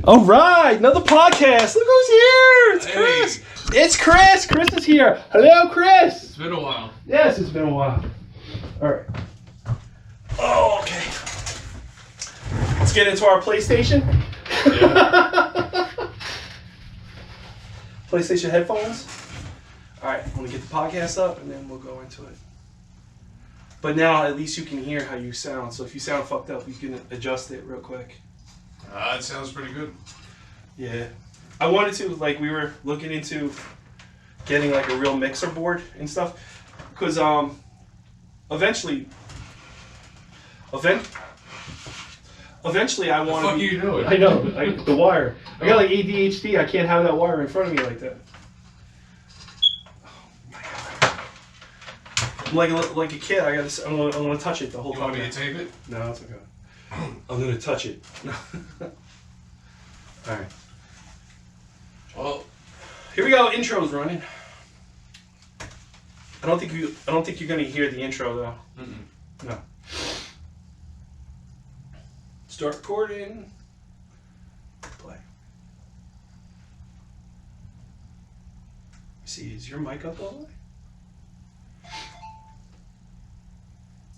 All right, another podcast. Look who's here. It's Chris. Hey. It's Chris. Chris is here. Hello, Chris. It's been a while. Yes, it's been a while. All right. Oh, okay. Let's get into our PlayStation. Yeah. PlayStation headphones. All right, I'm gonna get the podcast up and then we'll go into it. But now at least you can hear how you sound. So if you sound fucked up, you can adjust it real quick. It sounds pretty good. Yeah. I wanted to, like, we were looking into getting, like, a real mixer board and stuff. Because, eventually I want to What the fuck are you doing? I know, the wire. I got, like, ADHD. I can't have that wire in front of me like that. I'm like a kid. I'm gonna touch it the whole You time. want me to tape it? No, it's okay. I'm gonna touch it. All right. Well, Here we go. Intro's running. I don't think you're gonna hear the intro though. No. Start recording. Play. See, is your mic up all the way?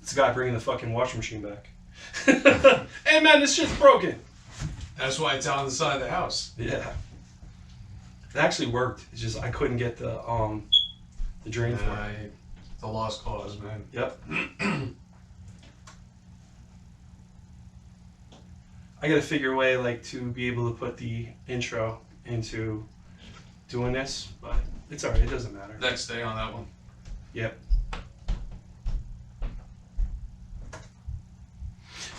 It's the guy bringing the fucking washing machine back. Hey man, this shit's broken. that's why it's on the side of the house. Yeah. It actually worked. It's just I couldn't get the drain for it. The lost cause, man. Yep. I gotta figure a way like to be able to put the intro into doing this, but it's alright, it doesn't matter. Next day on that one. Yep.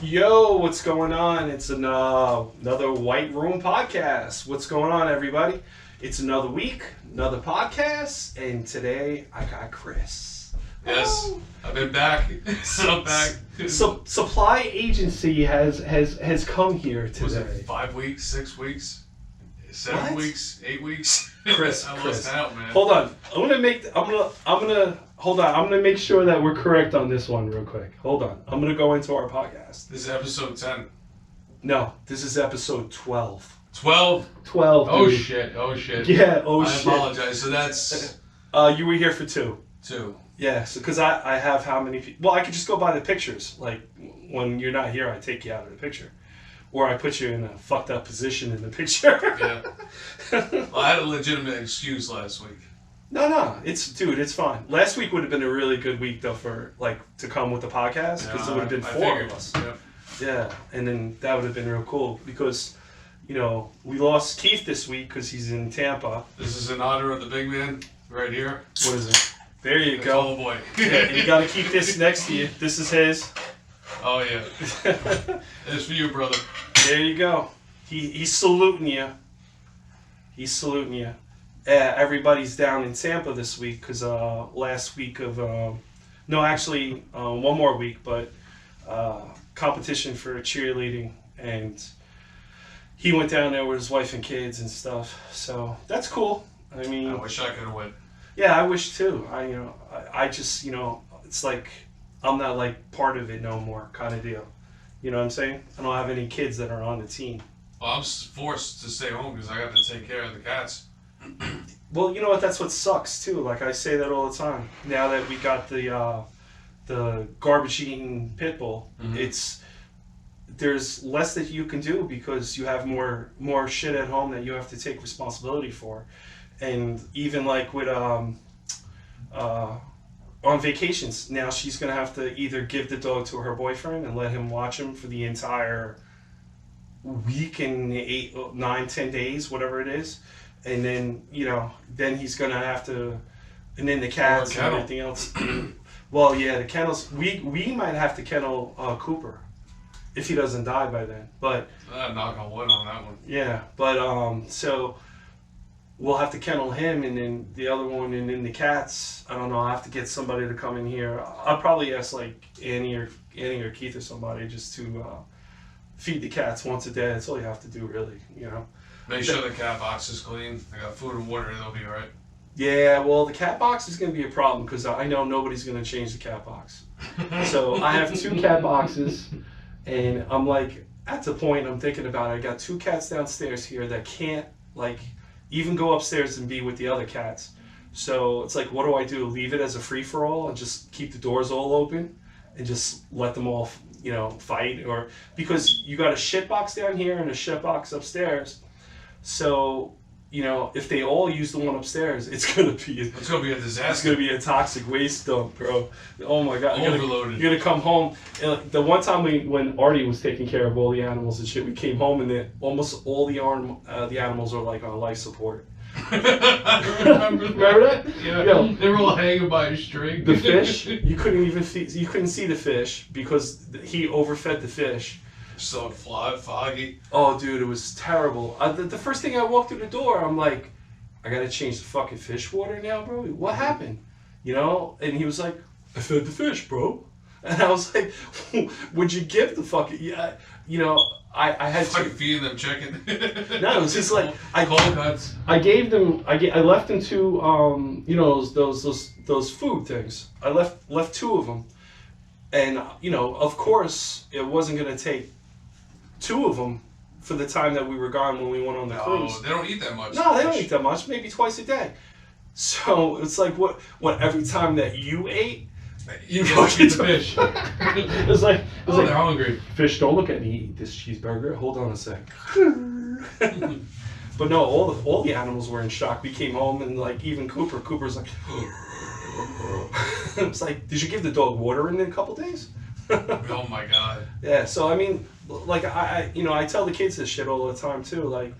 Yo, what's going on? It's another White Room podcast. What's going on, everybody? It's another week, another podcast, and today I got Chris. Yes, Oh. I've been back. I'm back. Supply agency has come here today. Was it 5 weeks, 6 weeks, 7 What? weeks, 8 weeks? Chris, I Chris. lost out, man. Hold on. I'm gonna make sure that we're correct on this one real quick. Hold on. I'm gonna go into our podcast. This is episode 10. No, this is episode 12. 12. 12. Oh dude. shit. Oh shit. Yeah. Oh I shit. apologize. So that's You were here for 2. 2. Yeah. So because I have how many people? Well, I could just go by the pictures. Like when you're not here, I take you out of the picture, or I put you in a fucked up position in the picture. Yeah. Well, I had a legitimate excuse last week. No, it's fine. Last week would have been a really good week though for like to come with the podcast because it would have been 4 of us. Yeah. Yeah, and then that would have been real cool because, you know, we lost Keith this week because he's in Tampa. This is in honor of the big man right here. What is it? There you That's go. all boy. Yeah, you gotta keep this next to you. This is his. Oh yeah. It's for you, brother. There you go. He's saluting you. He's saluting you. Everybody's down in Tampa this week because last week of one more week, but competition for cheerleading, and he went down there with his wife and kids and stuff. So that's cool. I mean, I wish I could have went. yeah, I wish too. I just it's like I'm not like part of it no more, kind of deal. You know what I'm saying? I don't have any kids that are on the team. Well, I'm forced to stay home because I got to take care of the cats. Well, you know what? That's what sucks too. Like I say that all the time. Now that we got the garbage eating pit bull, there's less that you can do because you have more shit at home that you have to take responsibility for, and even like with on vacations now, she's gonna have to either give the dog to her boyfriend and let him watch him for the entire week and 8, 9, 10 days, whatever it is. And then, then he's going to have to, and then the cats and everything else. Well, yeah, the kennels, we might have to kennel Cooper if he doesn't die by then. But Knock on wood on that one. yeah, but so we'll have to kennel him, and then the other one, and then the cats. I don't know, I'll have to get somebody to come in here. I'll probably ask like Annie or Keith or somebody just to feed the cats once a day. That's all you have to do, really, Make sure the cat box is clean. I got food and water. They'll be alright. Yeah, well, the cat box is going to be a problem because I know nobody's going to change the cat box. So I have 2 cat boxes, and I'm like, at the point I'm thinking about it, I got 2 cats downstairs here that can't like even go upstairs and be with the other cats. So it's like, what do I do? Leave it as a free for all and just keep the doors all open and just let them all, fight? Or because you got a shit box down here and a shit box upstairs, so if they all use the one upstairs, it's gonna be It's gonna be a it's disaster. gonna be a toxic waste dump, bro. Oh my god, Overloaded. you're gonna come home. The one time when Artie was taking care of all the animals and shit, we came home and almost all the animals are like on life support. Remember that? Yeah. Yo. They were all hanging by a string. The fish, you couldn't even you couldn't see the fish because he overfed the fish. So foggy. Oh, dude, it was terrible. The first thing I walked through the door, I'm like, I gotta change the fucking fish water now, bro. What happened? And he was like, I fed the fish, bro. And I was like, would you give the fucking I had Fucking to. feeding them chicken. No, it was just like cold cuts. I gave them. I left them 2 those food things. I left 2 of them, and of course it wasn't gonna take 2 of them for the time that we were gone when we went on the cruise. Oh, they don't eat that much. No, they don't eat that much. Maybe twice a day. So it's like what every time that you ate, you Yeah, fucking the fish. it's like Oh, they're hungry. fish. Don't look at me. Eat this cheeseburger. Hold on a sec. But no, all the animals were in shock. We came home and like even Cooper's like, it's like, did you give the dog water in a couple days? Oh my god. Yeah. So I mean, like I tell the kids this shit all the time too. Like,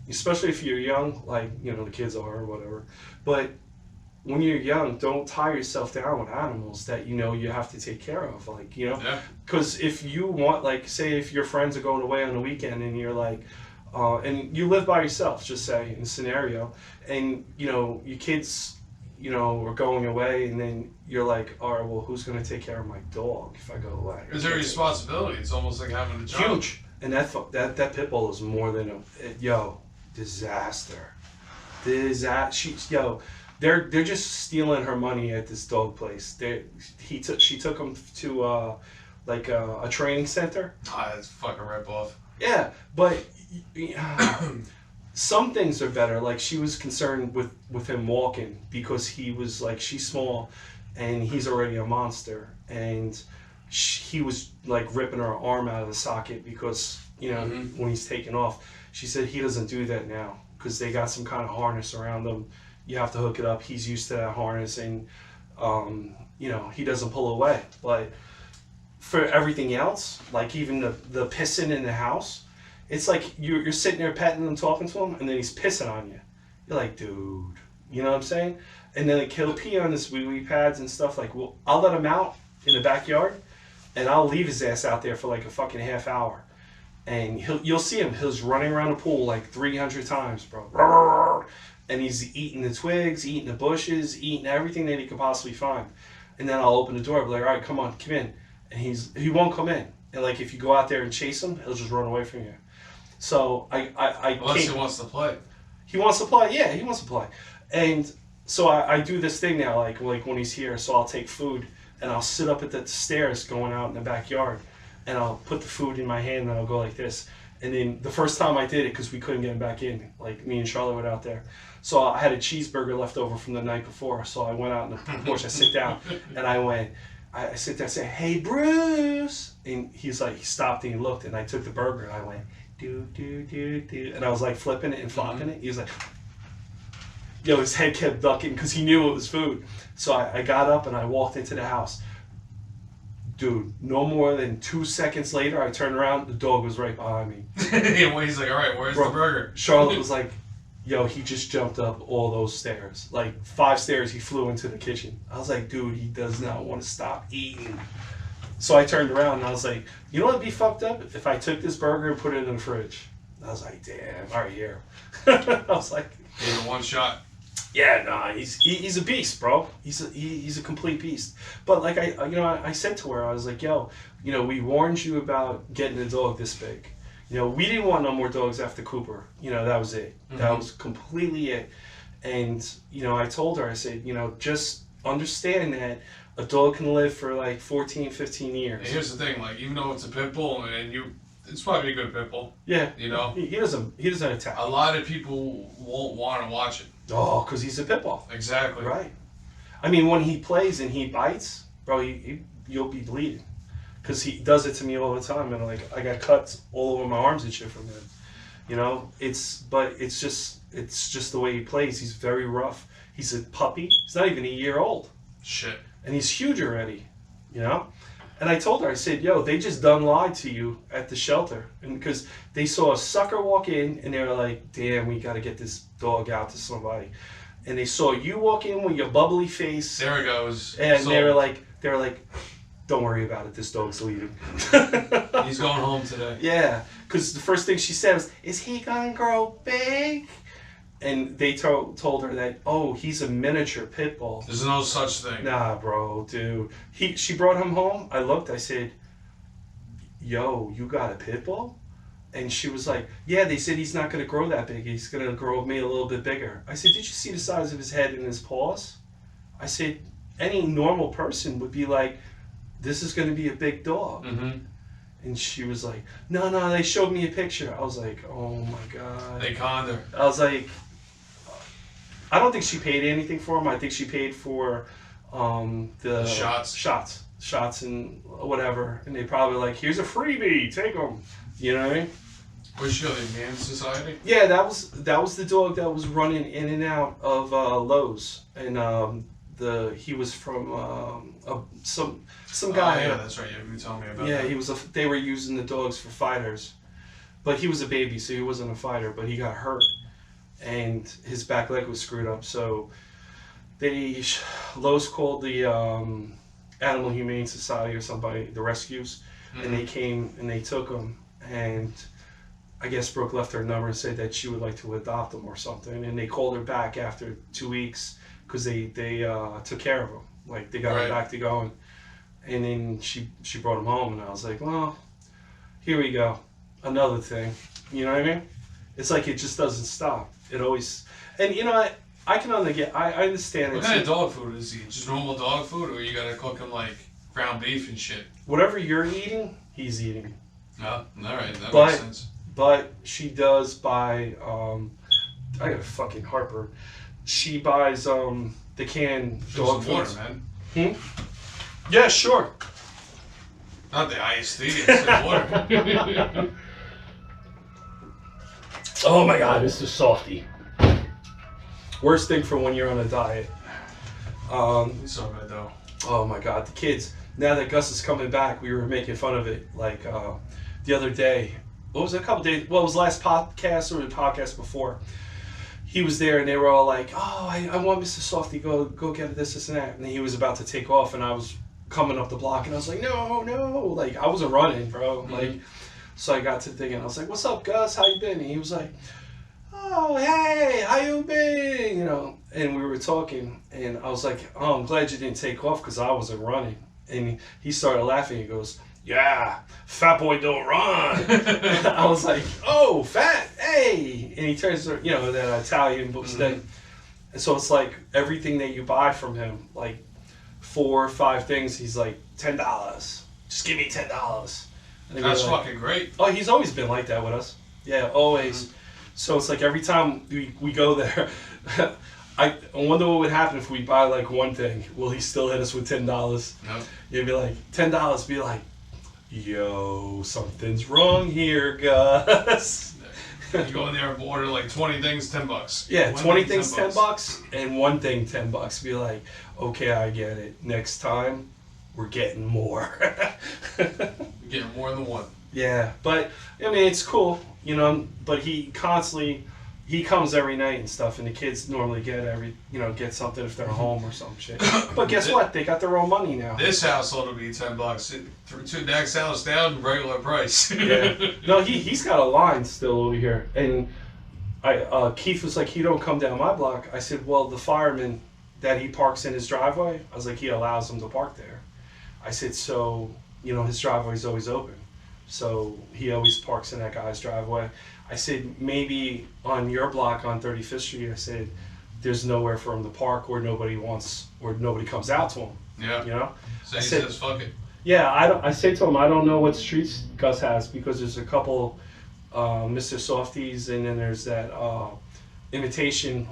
especially if you're young, like the kids are or whatever, but when you're young, don't tie yourself down with animals that you have to take care of. Like Yeah. because if you want, like, say if your friends are going away on the weekend and you're like, and you live by yourself, just say in a scenario, and your kids, are going away, and then you're like, all right, well, who's gonna take care of my dog if I go away? It's a responsibility. It's almost like having a job. Huge, and that pit bull is more than disaster. They're just stealing her money at this dog place. She took him to a training center. Ah, that's fucking rip off. Yeah, but some things are better. Like she was concerned with him walking because he was like, she's small, and he's already a monster, and he was like ripping her arm out of the socket because when he's taking off. She said he doesn't do that now because they got some kind of harness around him. You have to hook it up. He's used to that harness, and he doesn't pull away. But for everything else, like even the pissing in the house, it's like you're sitting there petting him, talking to him, and then he's pissing on you. You're like, dude, you know what I'm saying? And then he'll pee on his wee pads and stuff. Like, well, I'll let him out in the backyard, and I'll leave his ass out there for like a fucking half hour. And you'll see him. He's running around the pool like 300 times, bro. And he's eating the twigs, eating the bushes, eating everything that he could possibly find. And then I'll open the door, I'll be like, all right, come on, come in. And he won't come in. And like if you go out there and chase him, he'll just run away from you. So Unless he wants to play. He wants to play. Yeah, he wants to play. And so I do this thing now, like when he's here. So I'll take food and I'll sit up at the stairs going out in the backyard, and I'll put the food in my hand and I'll go like this. And then the first time I did it, because we couldn't get him back in, like me and Charlotte were out there. So I had a cheeseburger left over from the night before. So I went out in the porch, I sit down, and I sit there and say, hey, Bruce. And he stopped and he looked, and I took the burger and I went, do. And I was like flipping it and flopping it. He was like, his head kept ducking because he knew it was food. So I got up and I walked into the house. Dude, no more than 2 seconds later, I turned around, the dog was right behind me. He's like, all right, where's the burger? Charlotte was like, he just jumped up all those stairs. Like 5 stairs, he flew into the kitchen. I was like, dude, he does not want to stop eating. So I turned around and I was like, you know what would be fucked up? If I took this burger and put it in the fridge. I was like, damn, all right, here. I was like, Gave it one shot. yeah, nah, he's a beast, bro. He's a complete beast. But like I said to her, I was like, we warned you about getting a dog this big. We didn't want no more dogs after Cooper. That was it. Mm-hmm. That was completely it. And I told her, I said, just understand that a dog can live for like 14, 15 years. And here's the thing, like even though it's a pit bull and It's probably a good pit bull. Yeah. You know, He doesn't attack. a lot of people won't want to watch it. Oh, because he's a pit bull. Exactly. Right. I mean, when he plays and he bites, bro, you'll be bleeding. Because he does it to me all the time. And, like, I got cuts all over my arms and shit from him. You know? It's just the way he plays. He's very rough. He's a puppy. He's not even a year old. Shit. And he's huge already. You know? And I told her, I said, yo, they just done lied to you at the shelter. And because they saw a sucker walk in and they were like, damn, we got to get this dog out to somebody. And they saw you walk in with your bubbly face. There it goes. And So, they were like, don't worry about it. This dog's leaving. he's going home today. Yeah. Because the first thing she said was, is he going to grow big? And they told her that, oh, he's a miniature pit bull. There's no such thing. Nah, bro, dude. She brought him home. I looked. I said, yo, you got a pit bull? And she was like, yeah, they said he's not going to grow that big. He's going to grow me a little bit bigger. I said, did you see the size of his head and his paws? I said, any normal person would be like, this is going to be a big dog. Mm-hmm. And she was like, no, they showed me a picture. I was like, oh my God. They conned her. I was like, I don't think she paid anything for him. I think she paid for the shots and whatever. And they probably like, here's a freebie, take them. You know what I mean? Was she on the Man Society? Yeah, that was the dog that was running in and out of Lowe's, and he was from some guy. Yeah, that's right. You told me about Yeah, that. they were using the dogs for fighters, but he was a baby, so he wasn't a fighter. But he got hurt, and his back leg was screwed up. So Lowe's called the Animal Humane Society or somebody, the rescues, and they came and they took him. And I guess Brooke left her number and said that she would like to adopt him or something. And they called her back after 2 weeks because they took care of him. Like, they got him back to going. And then she brought him home, and I was like, well, here we go. Another thing. You know what I mean? It's like it just doesn't stop. It always... And, you know, I can only get... I understand... What kind of dog food is he? Just normal dog food, or you gotta cook him like ground beef and shit? Whatever you're eating, he's eating. Oh, alright, that makes sense. But she does buy, I got a fucking heartburn. She buys the canned dog Some water, foods. man. Yeah, sure. Not the iced tea, it's the water. Oh my God, this is softy. Worst thing for when you're on a diet. It's so good though. Oh my God, the kids. Now that Gus is coming back, we were making fun of it. Like the other day, what was it, a couple days? Well, it was last podcast or the podcast before. He was there and they were all like, "Oh, I want Mr. Softy, go get this and that." And he was about to take off, and I was coming up the block, and I was like, "No!" Like, I wasn't running, bro. Mm-hmm. Like, so I got to thinking, I was like, "What's up, Gus? How you been?" And he was like, "Oh, hey, how you been?" You know. And we were talking, and I was like, "Oh, I'm glad you didn't take off because I wasn't running." And he started laughing. He goes, "Yeah, fat boy don't run." I was like, "Oh, fat, hey!" And he turns to, you know, that Italian books thing. And so it's like everything that you buy from him, like 4 or 5 things, he's like, $10. Just give me $10. And That's like, fucking great. oh, he's always been like that with us. Yeah, always. So it's like every time we go there, I wonder what would happen if we buy like one thing. Will he still hit us with $10? No. You'd be like, $10, be like, yo, something's wrong here, Gus. You go in there and order like 20 things, $10. Yeah, One 20 thing, things, $10, and one thing, $10. Be like, okay, I get it. Next time, we're getting more. You get more than one. Yeah, but, I mean, it's cool, you know, but he comes every night and stuff, and the kids normally get something if they're home or some shit. But guess what? They got their own money now. This household will be $10. 2 next house down, regular price. Yeah. No, he's got a line still over here. And Keith was like, he don't come down my block. I said, well, the fireman that he parks in his driveway, I was like, he allows him to park there. I said, so, you know, his driveway's always open. So he always parks in that guy's driveway. I said, maybe on your block on 35th Street, I said, there's nowhere for him to park or nobody comes out to him. Yeah. You know? So I he said- says, fuck it. Yeah, I say to him, I don't know what streets Gus has because there's a couple Mr. Softies, and then there's that imitation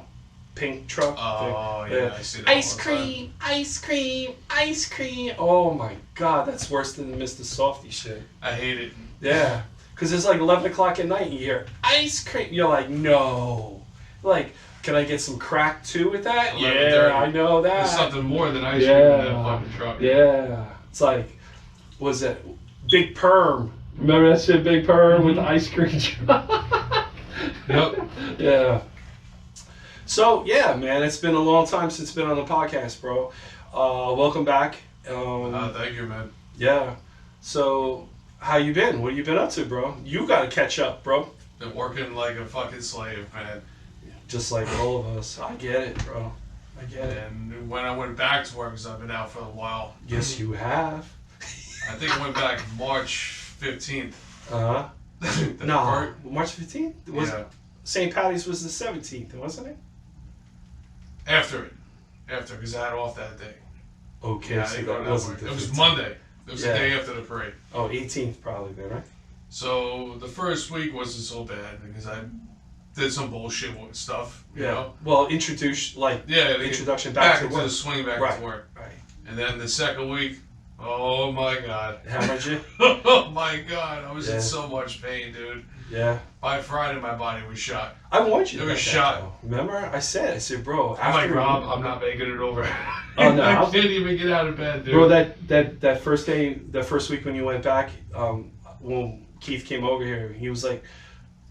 pink truck. Oh, thing. yeah, I see that Ice all the time. cream, ice cream, ice cream. Oh my God, that's worse than the Mr. Softy shit. I hate it. Yeah, because it's like 11 o'clock at night and you hear ice cream. You're like, no. Like, can I get some crack too with that? 11:30. Yeah, I know that. There's something more than ice cream in that fucking truck. Yeah. It's like, was it Big Perm? Remember that shit, Big Perm, with the ice cream truck? Yep. Yeah. So, yeah, man, it's been a long time since been on the podcast, bro. Welcome back. Thank you, man. Yeah. So, how you been? What have you been up to, bro? You got to catch up, bro. Been working like a fucking slave, man. Just like all of us. I get it, bro. I get it. And when I went back to work, because I've been out for a while. Yes, you have. I think I went back March 15th. Uh-huh. The No, first- March 15th? Was Yeah. St. Patty's was the 17th, wasn't it? After, because I had off that day. Okay, Yeah, I so didn't go that to wasn't work. the It was 15th. Monday. It was Yeah. the day after the parade. Oh, 18th probably then, right? So the first week wasn't so bad because I did some bullshit stuff, you know? Well, introduce, like, Yeah, to get introduction back back to into work. the swing back Right. to work. Right. And then the second week, oh my god. Hemorrhage it? Oh my god, I was Yeah. in so much pain, dude. Yeah. By Friday, my body was shot. I warned you It about was that, shot. though. Remember? I said, bro, I'm like, after- Rob, I'm not making it over. Oh, no, I I'll- can't even get out of bed, dude. Bro, that first day, the first week when you went back, when Keith came over here, he was like,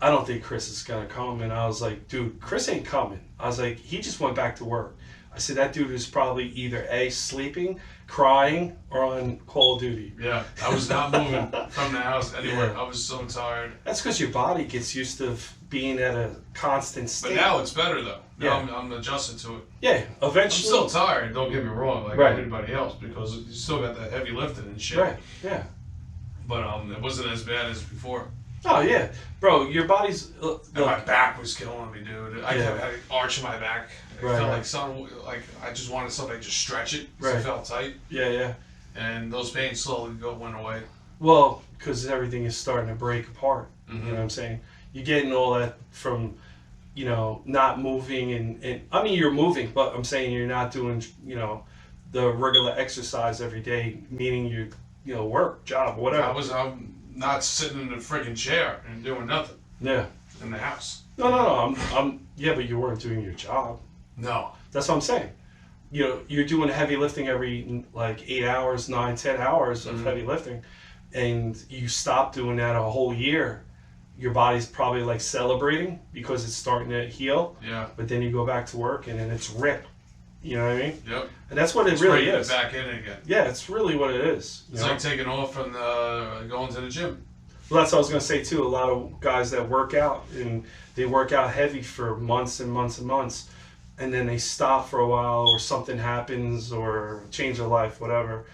I don't think Chris is gonna come. And I was like, dude, Chris ain't coming. I was like, he just went back to work. I said, that dude is probably either A, sleeping, crying, or on Call of Duty. Yeah, I was not moving from the house anywhere. Yeah. I was so tired. That's because your body gets used to being at a constant But state. now it's better though. Now Yeah. I'm adjusted to it. Yeah, I'm eventually. still tired, don't get me wrong, like Right. everybody else, because you still got that heavy lifting and shit. Right, yeah. But it wasn't as bad as before. Oh, yeah. Bro, your body's... And my back was killing me, dude. I Yeah. kept having arch in my back. It Right, felt right. like something, like I just wanted somebody to just stretch it. 'Cause Right. It felt tight. yeah, yeah. And those pains slowly went away. Well, because everything is starting to break apart. Mhm. You know what I'm saying? You're getting all that from, you know, not moving and I mean, you're moving, but I'm saying you're not doing, you know, the regular exercise every day, meaning you know, work, job, whatever. I'm not sitting in a freaking chair and doing nothing Yeah. in the house. No. Yeah, but you weren't doing your job. No. That's what I'm saying. You know, you're doing heavy lifting every like 8 hours, 9, 10 hours of Mhm. heavy lifting, and you stop doing that a whole year. Your body's probably like celebrating because it's starting to heal, Yeah. but then you go back to work and then it's ripped. You know what I mean? Yep. And that's what it It's really bringing it is. back in again. Yeah, it's really what it is. you It's know? like taking off from going to the gym. Well, that's what I was gonna say too. A lot of guys that work out and they work out heavy for months and months and months, and then they stop for a while, or something happens, or change their life, whatever,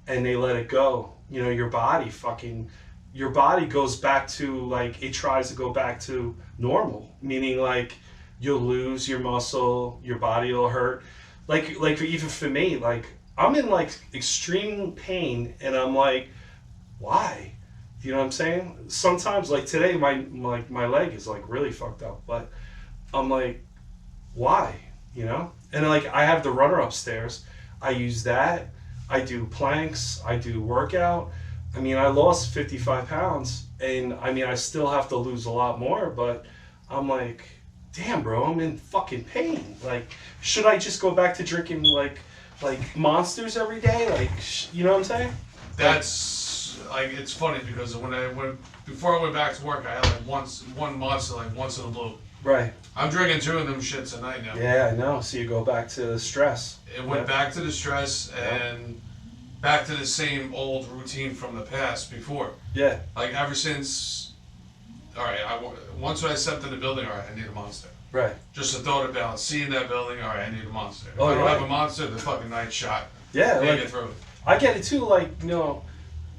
and they let it go. You know, your body goes back to like it tries to go back to normal, meaning like you'll lose your muscle, your body will hurt. Like even for me, like I'm in like extreme pain, and I'm like, why? You know what I'm saying? Sometimes, like today, my leg is like really fucked up, but I'm like, why? You know? And like I have the runner upstairs. I use that. I do planks. I do workout. I mean, I lost 55 pounds, and I mean, I still have to lose a lot more, but I'm like, damn, bro, I'm in fucking pain. Like, should I just go back to drinking like monsters every day? Like, you know what I'm saying? That's like it's funny because before I went back to work, I had like one monster like once in a blue. Right. I'm drinking 2 of them shits a night now. Yeah, I know. So you go back to the stress. It went Yeah. back to the stress and back to the same old routine from the past before. Yeah. Like ever since, all right, once I stepped in the building, all right, I need a monster. Right. Just the thought about seeing that building, all right, I need a monster. If Oh, I don't yeah. have a monster, the fucking night's shot. Yeah. Can't Like get through it. I get it too. Like, you know,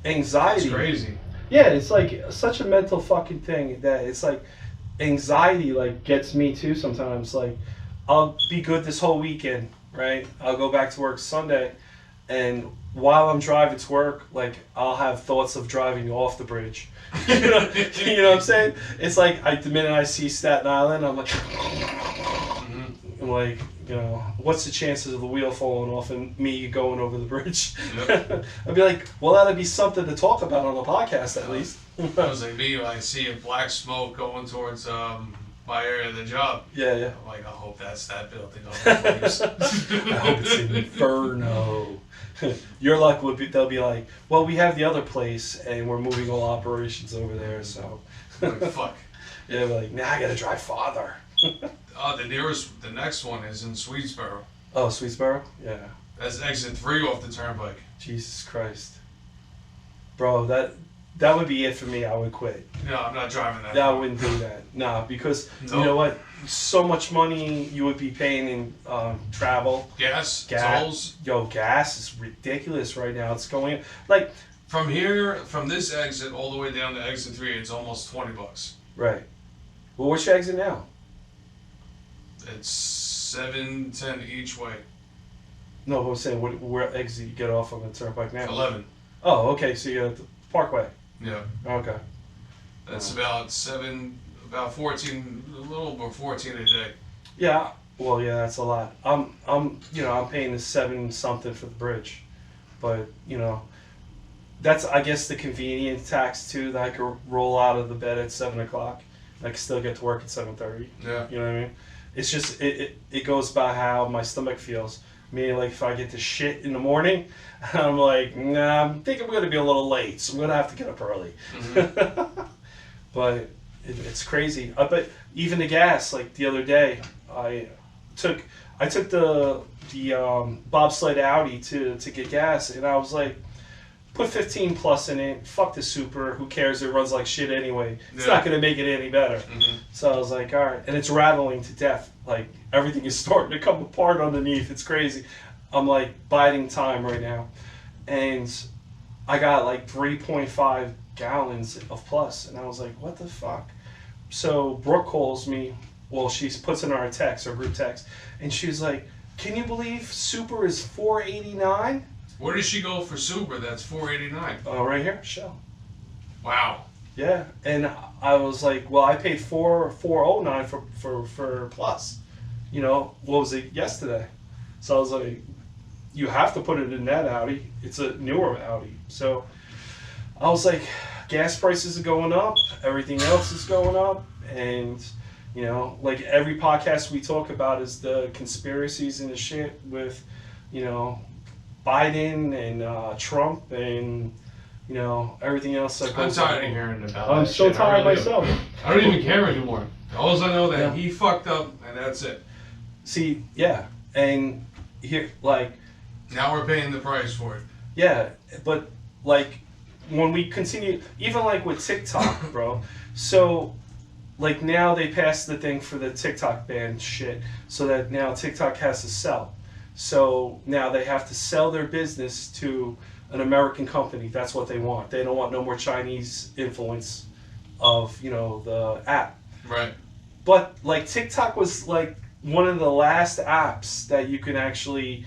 anxiety. It's crazy. Yeah, it's like such a mental fucking thing that it's like anxiety like gets me too sometimes. Like I'll be good this whole weekend, right? I'll go back to work Sunday, and while I'm driving to work, like I'll have thoughts of driving off the bridge. you know what I'm saying? It's like the minute I see Staten Island, I'm like, I'm like, you know, what's the chances of the wheel falling off and me going over the bridge? Yep. I'd be like, well, that'd be something to talk about on the podcast at least. I was like me when I see a black smoke going towards my area of the job. Yeah. I'm like, I hope that's that building on the place. I hope it's Inferno. Your luck would be, they'll be like, well, we have the other place and we're moving all operations over there, so. Like, fuck. Yeah, we're like, now I gotta drive farther. The next one is in Swedesboro. Oh, Swedesboro? Yeah. That's exit 3 off the turnpike. Jesus Christ. Bro, that would be it for me. I would quit. No, I'm not driving that. I wouldn't do that. Nah, because Nope. you know what? So much money you would be paying in travel. Gas, Gas. tolls. Yo, gas is ridiculous right now. It's going like From this exit all the way down to exit 3, it's almost $20. right. Well, what's your exit now? It's $7.10 each way. No, I'm saying where exit you get off on the turnpike now? 11. Oh, okay. So you're at the Parkway. Yeah. Okay. That's about 14, a little over 14 a day. Yeah. Well, yeah, that's a lot. I'm paying the 7 something for the bridge, but that's I guess the convenience tax too. That I could roll out of the bed at 7 o'clock. I can still get to work at 7:30. Yeah. You know what I mean? It's just it goes by how my stomach feels. Meaning, like if I get to shit in the morning, I'm like, nah, I think I'm gonna be a little late, so I'm gonna have to get up early. Mm-hmm. But it's crazy. But even the gas, like the other day, I took the bobsled Audi to get gas, and I was like, put 15 plus in it. Fuck the Super. Who cares? It runs like shit anyway. It's not gonna make it any better. Mm-hmm. So I was like, all right, and it's rattling to death. Like everything is starting to come apart underneath. It's crazy. I'm like biding time right now, and I got like 3.5 gallons of plus, and I was like, what the fuck? So Brooke calls me. Well, she puts in our text, our group text, and she's like, can you believe Super is $4.89? Where does she go for Super? That's $4.89. Oh, right here, Shell. Wow. Yeah, and I was like, well, I paid $4.09 for plus. What was it yesterday? So I was like, you have to put it in that Audi. It's a newer Audi. So I was like, gas prices are going up, everything else is going up, and like every podcast we talk about is the conspiracies and the shit with, Biden and Trump and everything else that I'm goes tired on. of hearing about I'm that so shit. tired I really myself. am. I don't even care anymore. All I know that Yeah. he fucked up, and that's it. See, yeah, and here, like, Now we're paying the price for it. yeah, but like when we continue, even like with TikTok, bro. So, like now they passed the thing for the TikTok ban shit, so that now TikTok has to sell. So now they have to sell their business to an American company. That's what they want. They don't want no more Chinese influence of the app. Right. But like TikTok was like one of the last apps that you can actually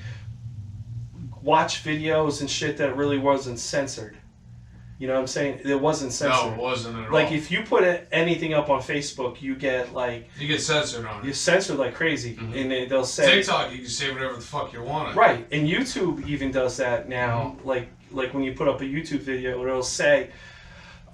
watch videos and shit that really wasn't censored. You know what I'm saying? It wasn't censored. No, it wasn't at all. Like if you put anything up on Facebook, you get like You get censored on you're it. censored like crazy, Mhm. and they'll say TikTok, you can say whatever the fuck you want. right. And YouTube even does that now. Mm-hmm. Like when you put up a YouTube video, it'll say,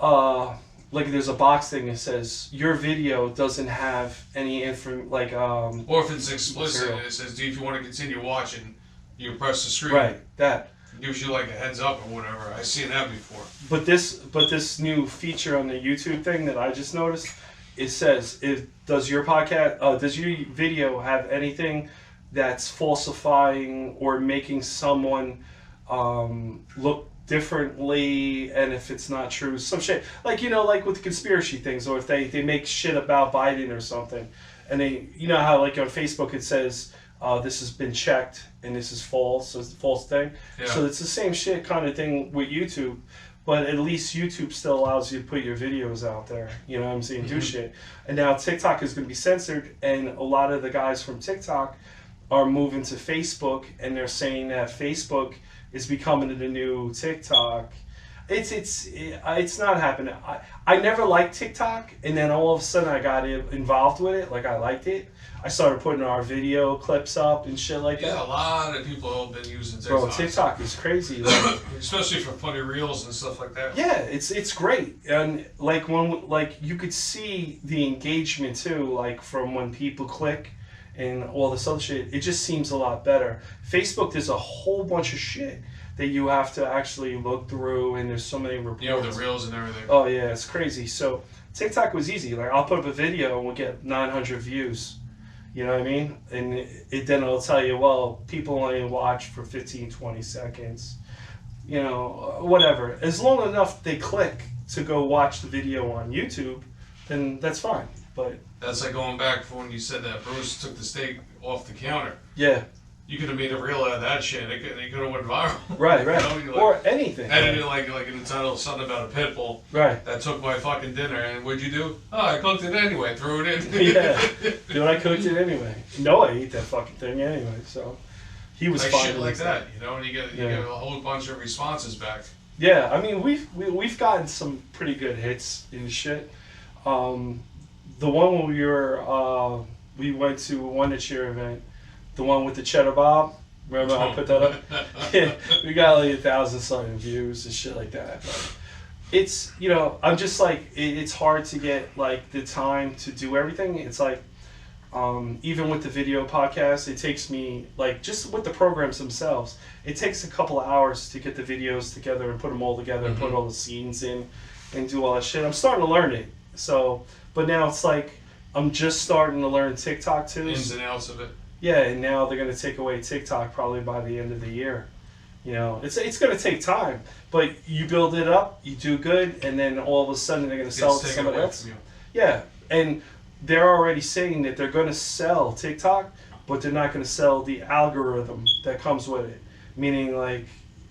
like there's a box thing that says your video doesn't have any info, like Or if it's explicit, Material. it says, if you want to continue watching, you press the screen. right that. It gives you like a heads up or whatever. I've seen that before. But this new feature on the YouTube thing that I just noticed, it says, does your video have anything that's falsifying or making someone look differently, and if it's not true, some shit like like with the conspiracy things, or if they make shit about Biden or something, and they how like on Facebook it says this has been checked and this is false, so it's a false thing. Yeah. So it's the same shit kind of thing with YouTube, but at least YouTube still allows you to put your videos out there. You know what I'm saying? Do shit. And now TikTok is going to be censored, and a lot of the guys from TikTok are moving to Facebook, and they're saying that Facebook is becoming the new TikTok. It's not happening. I never liked TikTok, and then all of a sudden I got involved with it. Like I liked it. I started putting our video clips up and shit like Yeah, that. a lot of people have been using TikTok. Bro, TikTok is crazy. Like, Especially for funny reels and stuff like that. yeah, it's great, and like you could see the engagement too, like from when people click and all this other shit. It just seems a lot better. Facebook, there's a whole bunch of shit that you have to actually look through, and there's so many reports. Yeah, with the reels and everything. Oh yeah, it's crazy. So TikTok was easy. Like I'll put up a video and we'll get 900 views. You know what I mean? And then it'll tell you, well, people only watch for 15, 20 seconds. You know, whatever. As long enough they click to go watch the video on YouTube, then that's fine. But That's like going back for when you said that Bruce took the steak off the counter. yeah, You could have made a reel out of that shit. It could have went viral. right. You know, like, Or anything. edited like in the title something about a pit bull Right. that took my fucking dinner, and what'd you do? Oh, I cooked it anyway. Threw it in. Yeah. Dude, I cooked it anyway. No, I ate that fucking thing anyway. So he was Like fine. shit with like it. that, you know, and you get Yeah. a whole bunch of responses back. Yeah, I mean we've gotten some pretty good hits and shit. The one when we went to a Wonder Cheer event, the one with the Cheddar Bob. Remember I put that up? Yeah, we got like 1,000 something views and shit like that. But it's, you know, I'm just like it's hard to get like the time to do everything. It's like even with the video podcast, it takes me like just with the programs themselves, it takes a couple of hours to get the videos together and put them all together and put all the scenes in and do all that shit. I'm starting to learn it. So, but now it's like I'm just starting to learn TikTok too. Ins and outs of it. Yeah, and now they're gonna take away TikTok probably by the end of the year. You know, it's gonna take time, but you build it up, you do good, and then all of a sudden they're gonna sell it It's to taken somebody away else. from you. Yeah, and they're already saying that they're gonna sell TikTok, but they're not gonna sell the algorithm that comes with it. Meaning like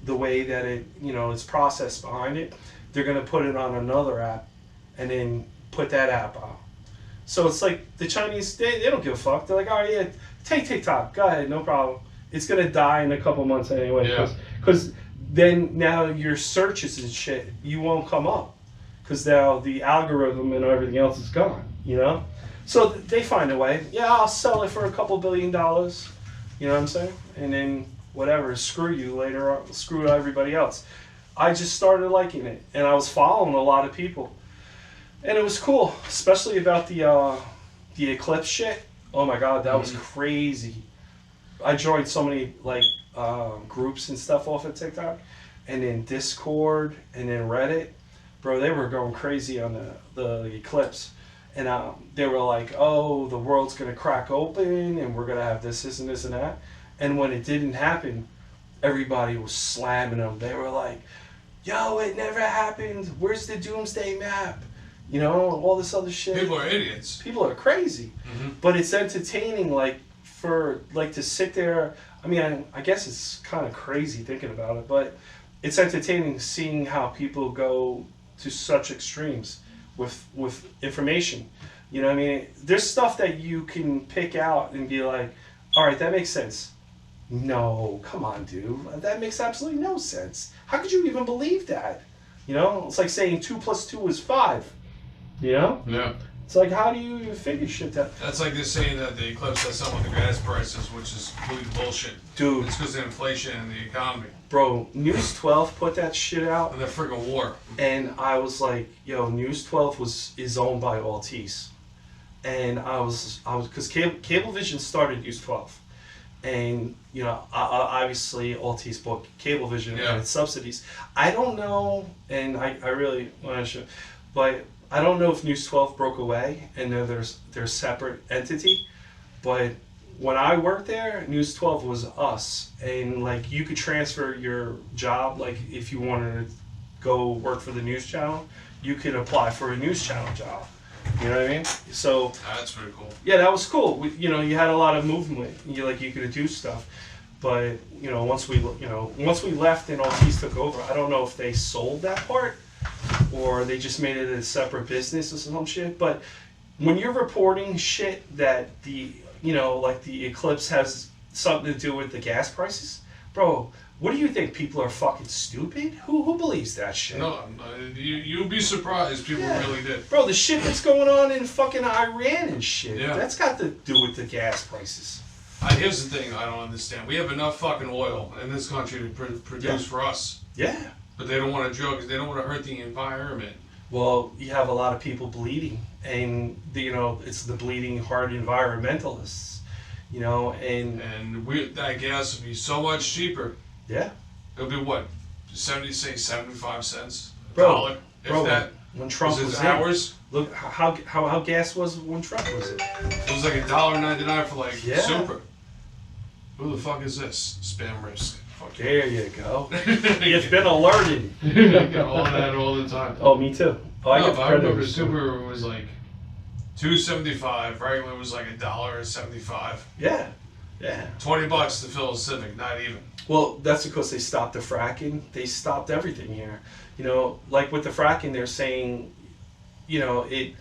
the way that it, you know, it's processed behind it. They're gonna put it on another app, and then put that app out. So it's like the Chinese, they don't give a fuck. They're like, oh yeah, take TikTok, go ahead, no problem. It's gonna die in a couple months anyway, Yeah. because then now your searches and shit, you won't come up, because now the algorithm and everything else is gone, you know. So they find a way. Yeah, I'll sell it for a couple $1 billion. You know what I'm saying? And then whatever, screw you later on, screw everybody else. I just started liking it, and I was following a lot of people. And it was cool, especially about the eclipse shit. Oh my god, that was crazy. I joined so many like groups and stuff off of TikTok, and then Discord, and then Reddit. Bro, they were going crazy on the eclipse, and they were like, "Oh, the world's gonna crack open, and we're gonna have this, and this, and that." And when it didn't happen, everybody was slamming them. They were like, "Yo, it never happened. Where's the doomsday map?" You know, all this other shit. People are idiots. People are crazy, but it's entertaining. Like for like to sit there. I mean, I guess it's kind of crazy thinking about it, but it's entertaining seeing how people go to such extremes with information. You know what I mean? There's stuff that you can pick out and be like, all right, that makes sense. No, come on, dude. That makes absolutely no sense. How could you even believe that? You know, it's like saying 2 + 2 is 5. You know? Yeah. It's like, how do you even figure shit that? That's like they're saying that the eclipse has something with the gas prices, which is complete bullshit. Dude, It's because of inflation and the economy bro, News 12 put that shit out, and the friggin' war. and I was like, yo, News 12 is owned by Altice. And I was, because Cablevision started News 12. And, you know, obviously Altice bought Cablevision Yeah. and its subsidies. I don't know, and I really want to show, but I don't know if News 12 broke away and they're a separate entity, but when I worked there, News 12 was us, and like you could transfer your job, like if you wanted to go work for the news channel, you could apply for a news channel job. You know what I mean? So That's pretty cool. yeah, that was cool. You know, you had a lot of movement. You could do stuff, but you know, once we left and Altice took over, I don't know if they sold that part or they just made it a separate business or some shit. But when you're reporting shit that the eclipse has something to do with the gas prices, bro, What do you think? People are fucking stupid? Who believes that shit? No, you'd be surprised. People Yeah. really did. Bro, the shit that's going on in fucking Iran and shit. Yeah. That's got to do with the gas prices. Here's the thing I don't understand. We have enough fucking oil in this country to produce Yeah. for us. Yeah. But they don't want to drug. They don't want to hurt the environment. Well, you have a lot of people bleeding, and it's the bleeding heart environmentalists, and That gas would be so much cheaper. yeah, It'll be what, 75 cents, a Bro, dollar, if bro, that. when Trump Was was it in, hours? look how gas was when Trump was in. It was like $1.99 for like Yeah. super. Who the fuck is this? Spam risk. Fuck you. There you go. You've been alerted. I get all that all the time. Oh, me too. Oh, I No, get but the I remember credit. Super was like, $2.75. Regular was like $1.75. Yeah, yeah. $20 to fill a Civic, not even. Well, that's because they stopped the fracking. They stopped everything here. Like with the fracking, they're saying, it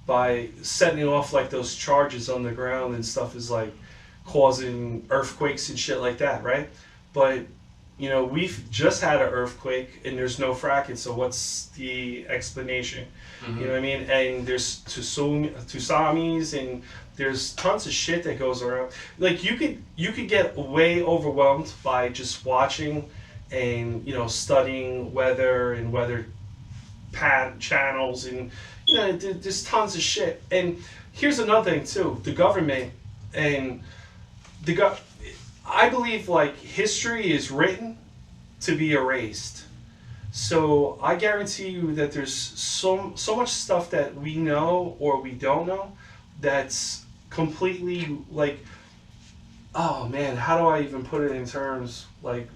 by setting off like those charges on the ground and stuff is like causing earthquakes and shit like that, right? But we've just had an earthquake and there's no fracking, so what's the explanation? Mm-hmm. You know what I mean? And there's tsunamis and there's tons of shit that goes around. Like you could get way overwhelmed by just watching and studying weather and weather channels and there's tons of shit. And here's another thing too: the government and I believe like history is written to be erased. So I guarantee you that there's so much stuff that we know or we don't know that's completely like, oh man, how do I even put it in terms like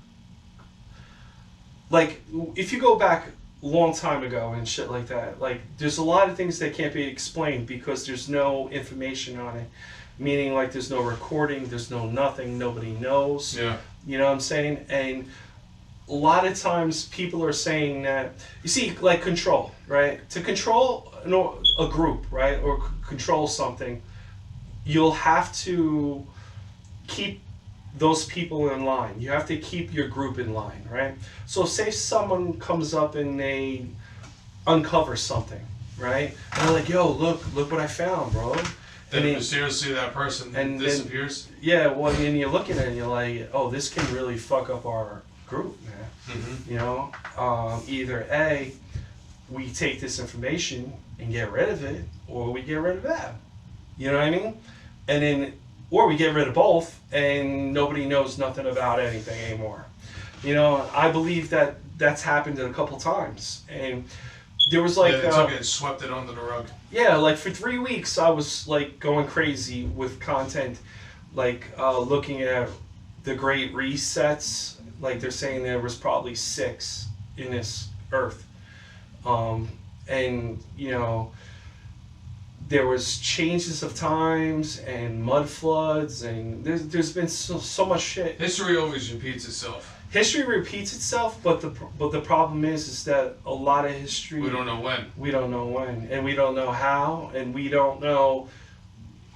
if you go back a long time ago and shit like that, like there's a lot of things that can't be explained because there's no information on it. Meaning like there's no recording, there's no nothing, nobody knows. Yeah. You know what I'm saying? And a lot of times people are saying that, you see, like control, right? To control a group, right? Or control something, you'll have to keep those people in line. You have to keep your group in line, right? So say someone comes up and they uncover something, right? And they're like, yo, look what I found, bro. Then And mysteriously that person and then- disappears. Yeah, well, and you look at it and you're like, oh, this can really fuck up our group, man. Mm-hmm. Either A, we take this information and get rid of it, or we get rid of that. You know what I mean? And then, or we get rid of both and nobody knows nothing about anything anymore. I believe that that's happened a couple times. And there was like... they took it and swept it under the rug. Yeah, like for 3 weeks I was like going crazy with content, like looking at the great resets. Like they're saying there was probably 6 in this earth. And there was changes of times and mud floods and there's been so much shit. History always repeats itself. History repeats itself, but the problem is that a lot of history We don't know when. we don't know when, and we don't know how, and we don't know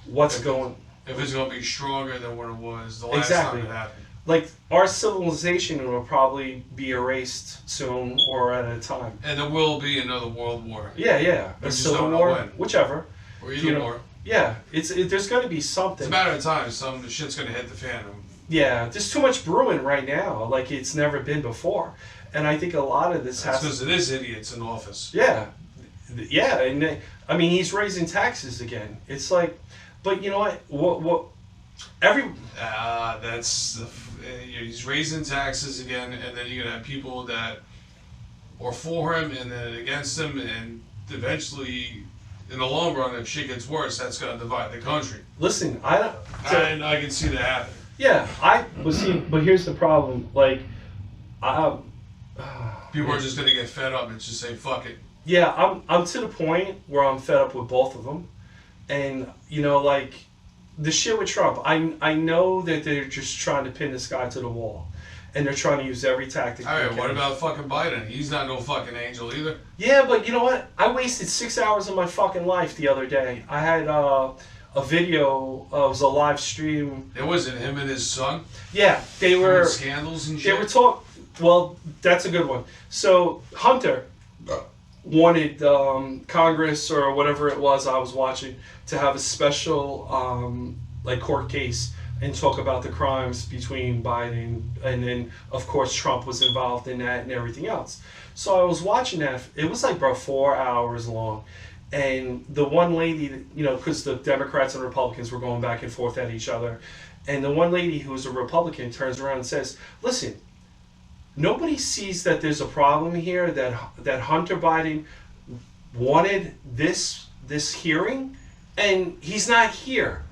what's going. If it's going to be stronger than what it was the last Exactly. time it happened. Like our civilization will probably be erased soon or at a time. And there will be another world war. Yeah, a We just civil don't know war, when. whichever. Or either war. Yeah, there's going to be It's something. a matter of time. Some shit's going to hit the fan. Yeah, there's too much brewing right now, like it's never been before, and I think a lot of this That's has. because it is idiots in office. Yeah, and I mean he's raising taxes again. It's like, but you know what? He's raising taxes again, and then you're gonna have people that are for him and then against him, and eventually, in the long run, if shit gets worse, that's gonna divide the country. Listen, I don't. And I can see that happen. Yeah, but here's the problem. Like, People are just gonna get fed up and just say fuck it. yeah, I'm to the point where I'm fed up with both of them, and like the shit with Trump. I know that they're just trying to pin this guy to the wall, and they're trying to use every tactic. All they right, can. what about fucking Biden? He's not no fucking angel either. Yeah, but you know what? I wasted 6 hours of my fucking life the other day. I had a a video. It was a live stream. It wasn't him and his son. Yeah, they Doing were. scandals and They shit. were Well, that's a good one. So Hunter wanted Congress or whatever it was I was watching to have a special like court case and talk about the crimes between Biden and then of course Trump was involved in that and everything else. So I was watching that. It was like, bro, 4 hours long. And the one lady, you know, because the Democrats and Republicans were going back and forth at each other. And the one lady who was a Republican turns around and says, listen, nobody sees that there's a problem here, that Hunter Biden wanted this hearing, and he's not here.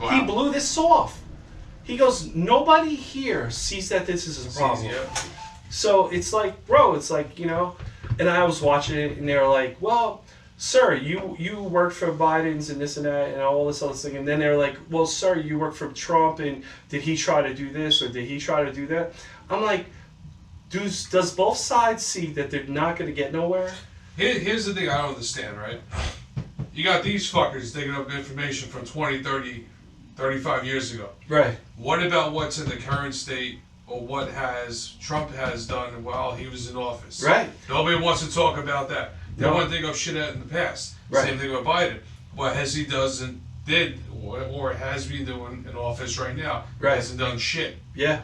Wow. He blew this off. He goes, nobody here sees that this is a problem. Yeah. So it's like, bro, it's like, you know, and I was watching it, and they were like, well, sir, you worked for Biden's and this and that and all this other thing. And then they're like, well, sir, you worked for Trump, and did he try to do this or did he try to do that? I'm like, does both sides see that they're not going to get nowhere? Here's the thing I don't understand, right? You got these fuckers digging up information from 20, 30, 35 years ago. Right. What about what's in the current state or what Trump has done while he was in office? Right. Nobody wants to talk about that. They No. want to dig up shit out in the past. Right. Same thing with Biden. What has he did or has been doing in office right now? Right. He hasn't done shit. Yeah.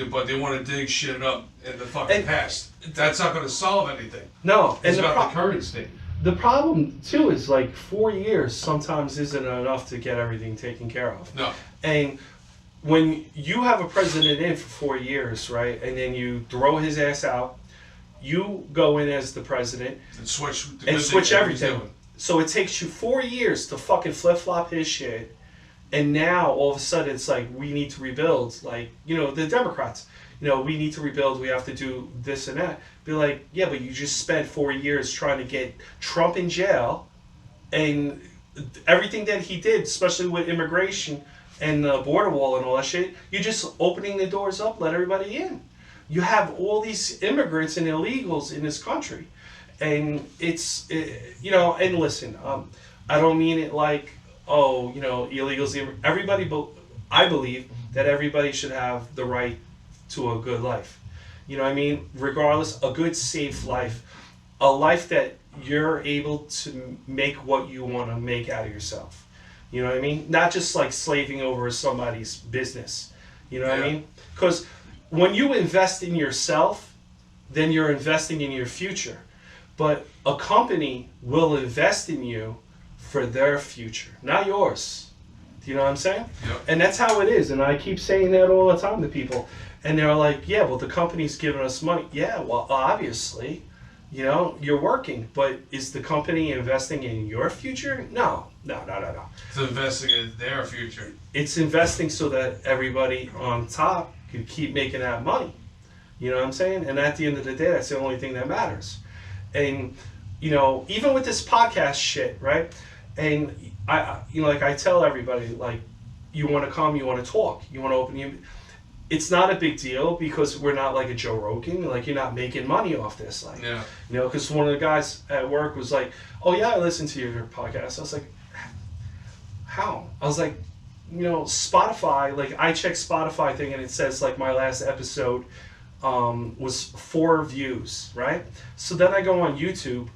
But they want to dig shit up in the fucking And- past. That's not going to solve anything. No. And It's the, about the current state. the problem, too, is like 4 years sometimes isn't enough to get everything taken care of. No. And when you have a president in for 4 years, right, and then you throw his ass out, you go in as the president, And switch the and good switch thing that he's everything. doing. So it takes you 4 years to fucking flip flop his shit, and now all of a sudden it's like we need to rebuild. Like, you know, the Democrats, you know, we need to rebuild. We have to do this and that. Be like, yeah, but you just spent 4 years trying to get Trump in jail, and everything that he did, especially with immigration and the border wall and all that shit, you're just opening the doors up, let everybody in. You have all these immigrants and illegals in this country. And you know, and listen, I don't mean it like, oh, you know, illegals, everybody, I believe that everybody should have the right to a good life. You know what I mean? Regardless, a good, safe life, a life that you're able to make what you want to make out of yourself. You know what I mean? Not just like slaving over somebody's business. You know what I Yeah. mean? Because when you invest in yourself, then you're investing in your future. But a company will invest in you for their future, not yours. Do you know what I'm saying? Yep. And that's how it is. And I keep saying that all the time to people. And they're like, yeah, well, the company's giving us money. Yeah, well, obviously, you know, you're working. But is the company investing in your future? No. It's investing in their future. It's investing so that everybody on top can keep making that money. You know what I'm saying? And at the end of the day, that's the only thing that matters. And, you know, even with this podcast shit, right? And you know, like I tell everybody, like, you want to come, you want to talk, you want to open your... It's not a big deal because we're not like a Joe Rogan. Like, you're not making money off this. Like, Yeah. you know, because one of the guys at work was like, oh yeah, I listen to your podcast. I was like, how? I was like, you know, Spotify, like I check Spotify thing and it says like my last episode was 4 views, right? So then I go on YouTube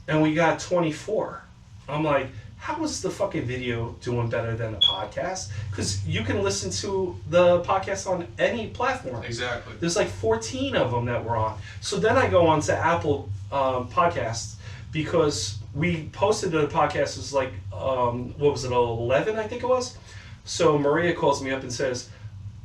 and we got 24. I'm like, how is the fucking video doing better than the podcast? Because you can listen to the podcast on any platform. Exactly. There's like 14 of them that we're on. So then I go on to Apple Podcasts because we posted the podcast, it was like, what was it, 11 I think it was? So Maria calls me up and says,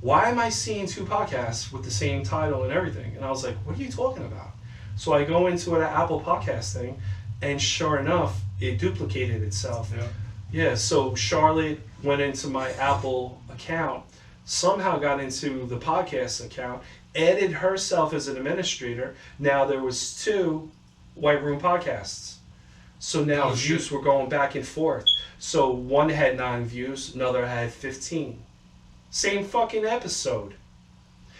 why am I seeing 2 podcasts with the same title and everything? And I was like, what are you talking about? So I go into an Apple Podcast thing, and sure enough, it duplicated itself. Yeah. Yeah, so Charlotte went into my Apple account, somehow got into the podcast account, added herself as an administrator. Now there was 2 White Room podcasts. So now Oh, views shit. were going back and forth. So one had 9 views, another had 15. Same fucking episode.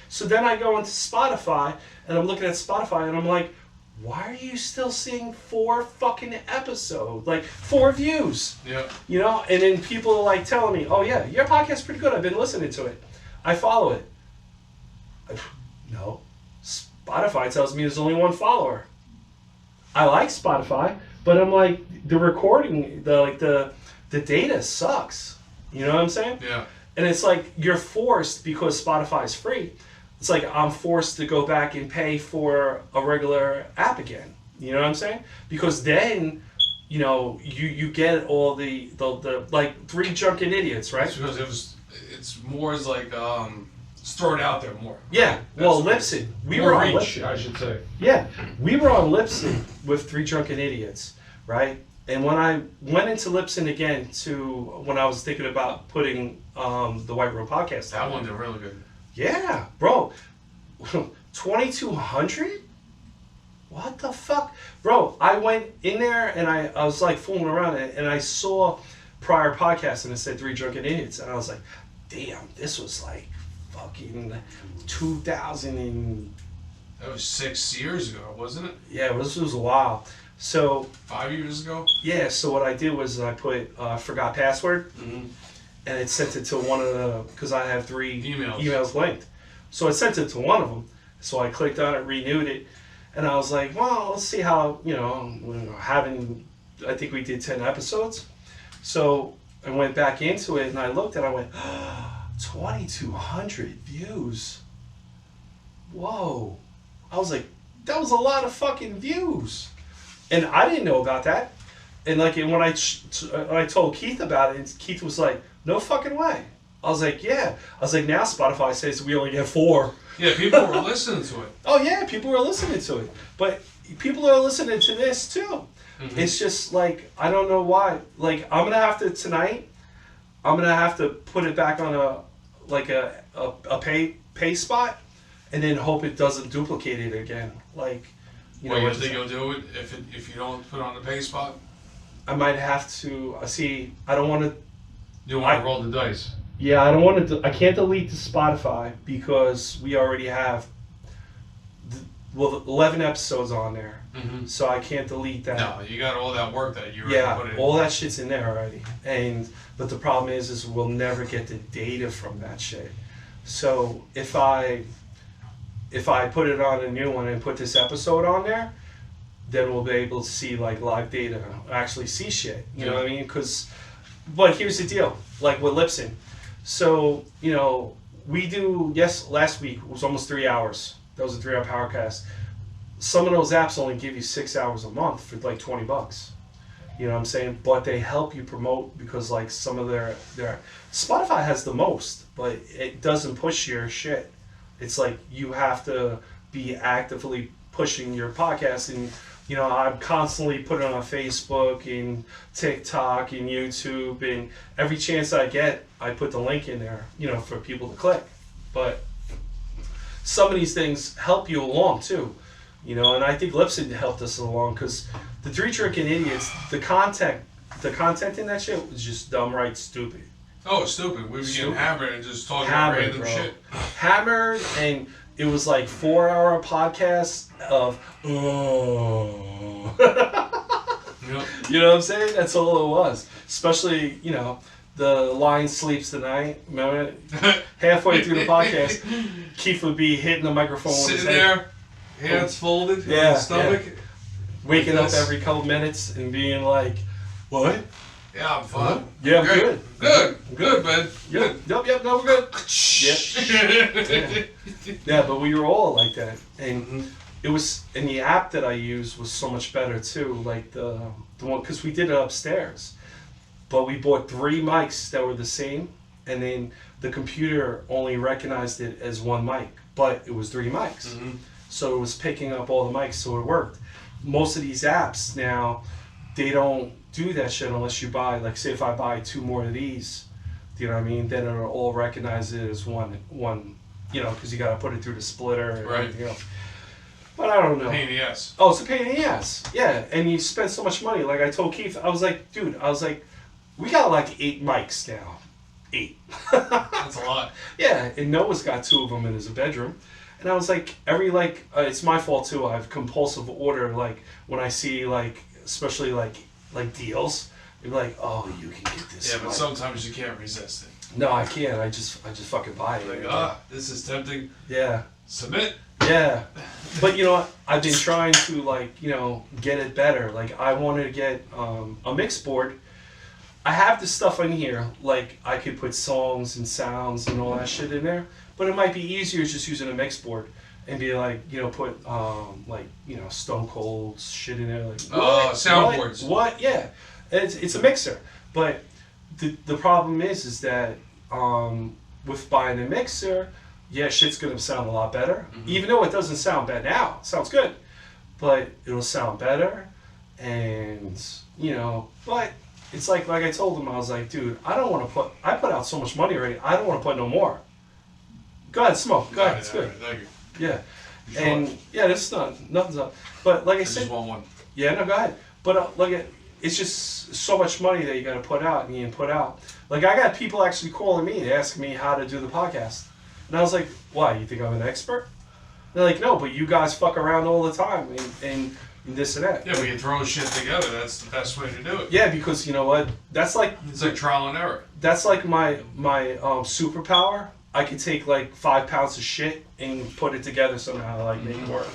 So then I go into Spotify, and I'm looking at Spotify, and I'm like, why are you still seeing 4 fucking episodes? Like 4 views. Yeah. You know, and then people are like telling me, "Oh yeah, your podcast's pretty good. I've been listening to it. I follow it." No, Spotify tells me there's only 1 follower. I like Spotify, but I'm like the recording, the data sucks. You know what I'm saying? Yeah. And it's like you're forced because Spotify is free. It's like I'm forced to go back and pay for a regular app again. You know what I'm saying? Because then, you know, you get all the like 3 Drunken Idiots, right? It's because it's more as like it's thrown out there more. Yeah. That's Well, what- Libsyn. We More were on reach, Libsyn. I should say. Yeah, we were on Libsyn with 3 Drunken Idiots, right? And when I went into Libsyn again when I was thinking about putting the White Room podcast That on, one did really good. yeah, bro, 2,200? What the fuck? Bro, I went in there and I was like fooling around and I saw prior podcasts and it said 3 Drunken Idiots. And I was like, damn, this was like fucking 2000 and... That was 6 years ago, wasn't it? Yeah, this was a while. So, 5 years ago? yeah, so what I did was I put forgot password Mm-hmm. and it sent it to one of the... Because I have 3 Emails. emails linked. So it sent it to one of them. So I clicked on it, renewed it. And I was like, well, let's see how, you know, I think we did 10 episodes. So I went back into it and I looked and I went, 2,200 views. Whoa. I was like, that was a lot of fucking views. And I didn't know about that. And like, and when I told Keith about it, Keith was like, no fucking way. I was like, yeah. I was like, now Spotify says we only get 4. Yeah, people were listening to it. Oh yeah, people were listening to it, but people are listening to this too. Mhm. It's just like I don't know why. Like I'm gonna have to tonight. I'm gonna have to put it back on a pay spot, and then hope it doesn't duplicate it again. Like You think you'll do it if you don't put it on the pay spot? I might have to see. I don't want to. You want to roll the dice. Yeah, I don't want to. I can't delete the Spotify because we already have. 11 episodes on there. Mm-hmm. So I can't delete that. No, you got all that work that you already Yeah, put in. all that shit's in there already. But the problem is we'll never get the data from that shit. So if I put it on a new one and put this episode on there, then we'll be able to see like live data, actually see shit. You know what I mean? But here's the deal, like with Libsyn. So, you know, last week was almost 3 hours. That was a 3-hour Powercast. Some of those apps only give you 6 hours a month for like $20. You know what I'm saying? But they help you promote because like some of their Spotify has the most, but it doesn't push your shit. It's like you have to be actively pushing your podcast, and you know I'm constantly putting it on Facebook and TikTok and YouTube, and every chance I get, I put the link in there, you know, for people to click. But some of these things help you along too. You know, and I think Libsyn helped us along because the 3 Drunken Idiots, the content in that shit was just dumb right stupid. Oh, stupid. We were getting Stupid. hammered and just talking Hammered, random bro. shit. Hammered, and it was like 4-hour podcasts of Yep. You know what I'm saying? That's all it was. Especially, you know, the Lion Sleeps Tonight. Remember? Halfway through the podcast, Keith would be hitting the microphone with his Sitting head, there, hands folded, Yeah, on his stomach. waking up Yes. every couple minutes and being like, "What? Yeah, I'm fine. Yeah, I'm Great. good. Good, man. Yep, no, we're good." Yep. Yeah, but we were all like that, and Mhm. it was, and the app that I used was so much better too. Like the one, because we did it upstairs, but we bought 3 mics that were the same, and then the computer only recognized it as 1 mic, but it was 3 mics, Mhm. so it was picking up all the mics, so it worked. Most of these apps now, they don't do that shit unless you buy, like, say if I buy 2 more of these, you know what I mean? Then it'll all recognize it as one, you know, because you got to put it through the splitter and Right. everything else. But I don't know. Pain in the ass. Oh, it's a pain in the ass. Yeah, and you spend so much money. Like I told Keith, I was like, dude, we got like 8 mics now. 8. That's a lot. Yeah, and Noah's got 2 of them in his bedroom. And I was like, it's my fault too. I have compulsive order. Like when I see like, especially like deals, you're like, oh, you can get this. Yeah, but like, sometimes you can't resist it. no, I can't. I just fucking buy it. Like, this is tempting. Yeah. Submit. Yeah. But you know what? I've been trying to like, get it better. Like I wanted to get a mix board. I have this stuff in here. Like I could put songs and sounds and all that shit in there. But it might be easier just using a mix board and be like, put Stone Cold shit in there. Like soundboards. What? Yeah. It's a mixer. But the problem is that with buying a mixer, yeah, shit's gonna sound a lot better. Mm-hmm. Even though it doesn't sound bad now, it sounds good, but it'll sound better, and but it's like I told him, I was like, dude, I put out so much money already. I don't want to put no more. Go ahead, smoke. Go ahead, it's good. Thank you. Yeah, Sure. and yeah, this is nothing's up. But like I I said, just want one. yeah, no, go ahead. But it's just so much money that you got to put out and you put out. Like I got people actually calling me, asking me how to do the podcast, and I was like, why? You think I'm an expert? They're like, no, but you guys fuck around all the time and this and that. Yeah, we can throw shit together. That's the best way to do it. Yeah, because you know what? That's like It's like trial and error. that's like my superpower. I could take like 5 pounds of shit and put it together somehow, like make it work.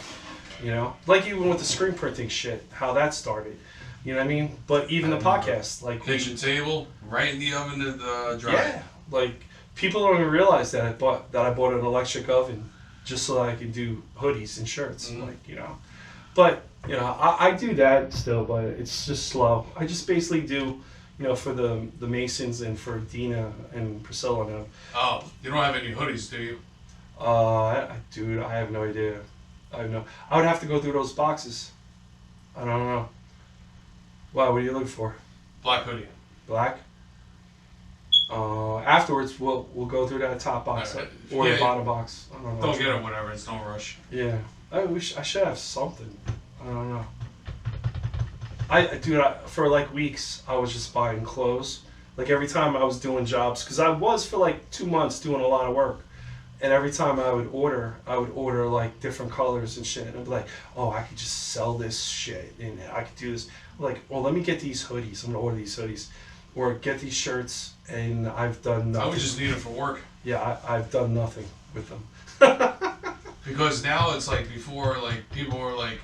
Like even with the screen printing shit, how that started. You know what I mean? But even the podcast, like Kitchen table, right in the oven to dry. yeah, like people don't even realize that I bought an electric oven just so that I could do hoodies and shirts, But I do that still, but it's just slow. I just basically do, for the Masons and for Dina and Priscilla now. Oh, you don't have any hoodies, do you? Dude, I have no idea. I would have to go through those boxes. I don't know. Wow, what are you looking for? Black hoodie. Black? Afterwards, we'll go through that top box Alright. or Yeah, the bottom box. I don't know. Don't get it, whatever. It's no rush. Yeah, I should have something. I don't know. For like weeks, I was just buying clothes. Like every time I was doing jobs, because I was for like 2 months doing a lot of work, and every time I would order like different colors and shit. And I'd be like, oh, I could just sell this shit, and I could do this. Like, well, let me get these hoodies. I'm gonna order these hoodies, or get these shirts, and I've done nothing. I would just need it for work. Yeah, I've done nothing with them. Because now it's like before, like people were like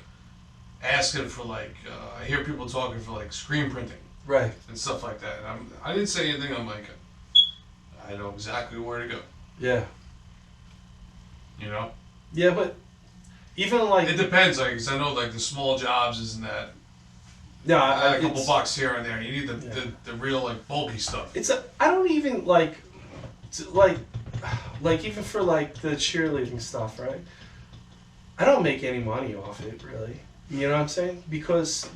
asking for like I hear people talking for like screen printing Right. and stuff like that. And I didn't say anything. I'm like, I know exactly where to go. Yeah. Yeah, but even like it depends. Like, 'cause I know like the small jobs isn't that. no, A couple it's, bucks here and there. You need Yeah. the real like bulky stuff. I don't even like even for like the cheerleading stuff, right? I don't make any money off it really. You know what I'm saying? Because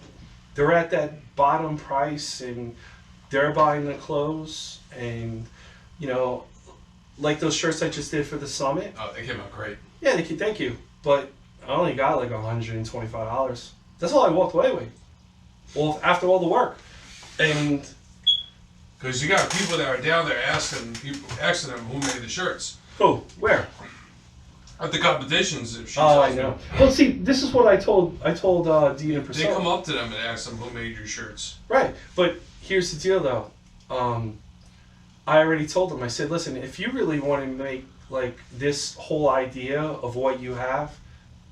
they're at that bottom price and they're buying the clothes and like those shirts I just did for the summit. Oh, they came out great. Yeah, thank you. But I only got like $125. That's all I walked away with. Well, after all the work. And Because you got people that are down there asking them who made the shirts. who? Where? At the competitions, she Oh, I tells me, know. Well, see, this is what I told Dean and they Priscilla. come up to them and ask them who made your shirts. Right, but here's the deal, though. I already told them. I said, listen, if you really want to make like this whole idea of what you have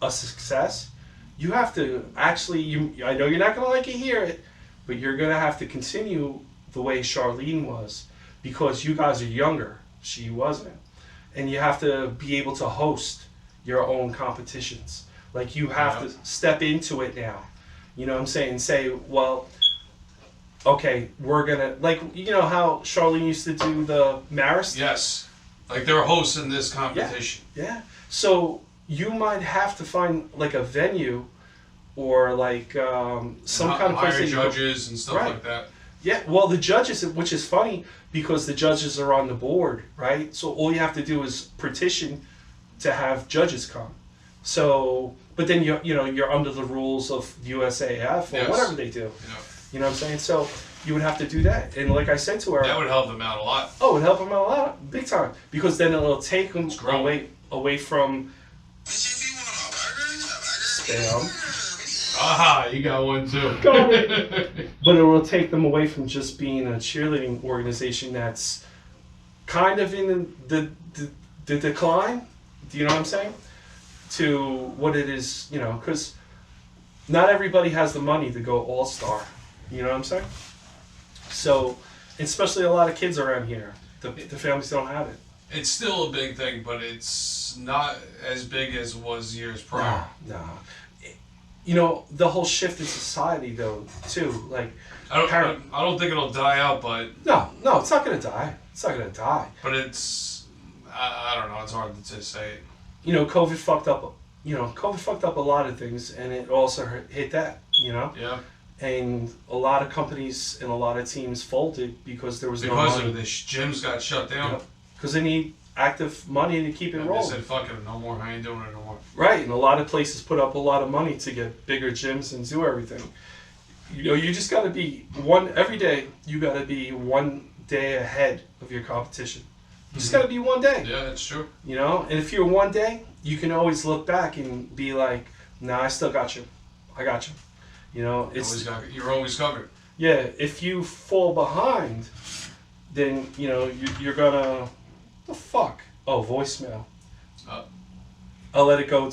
a success, you have to actually. I know you're not gonna like it, hear it, but you're gonna have to continue the way Charlene was, because you guys are younger. She wasn't, and you have to be able to host your own competitions. Like you have to step into it now. You know what I'm saying? Say, well, okay, we're gonna how Charlene used to do the Marist. Yes, like they're hosting this competition. Yeah. So you might have to find like a venue, or like some kind of place hire that you go- judges and stuff Right. like that. Yeah, well, the judges, which is funny because the judges are on the board, right? So all you have to do is petition to have judges come. So, but then you're under the rules of USAF or Yes. whatever they do. Yeah. You know what I'm saying? So you would have to do that. And like I said to her, That would help them out a lot. oh, it would help them out a lot, big time, because then it'll take them growing. away from Spam. Aha, you got one too. Got it. But it will take them away from just being a cheerleading organization that's kind of in the decline. Do you know what I'm saying? To what it is, you know, because not everybody has the money to go all-star. You know what I'm saying? So, especially a lot of kids around here, the families don't have it. It's still a big thing, but it's not as big as it was years prior. No. You know, the whole shift in society, though, too. Like, I don't think it'll die out, but no, it's not gonna die. It's not gonna die. but it's I don't know. It's hard to say. You know, COVID fucked up. You know, COVID fucked up a lot of things, and it also hit that. You know, Yeah, and a lot of companies and a lot of teams folded because there was no because money. of the gyms got shut down. Because they need active money to keep it And they rolling. said, "Fuck it, no more. I ain't doing it no more." Right, and a lot of places put up a lot of money to get bigger gyms and do everything. You know, you just got to be every day. You got to be one day ahead of your competition. You just got to be one day. Yeah, that's true. You know, and if you're one day, you can always look back and be like, "Nah, I still got you. I got you." You know, You're always covered. yeah. If you fall behind, then you know you're gonna. The fuck? Oh, voicemail. I'll let it go.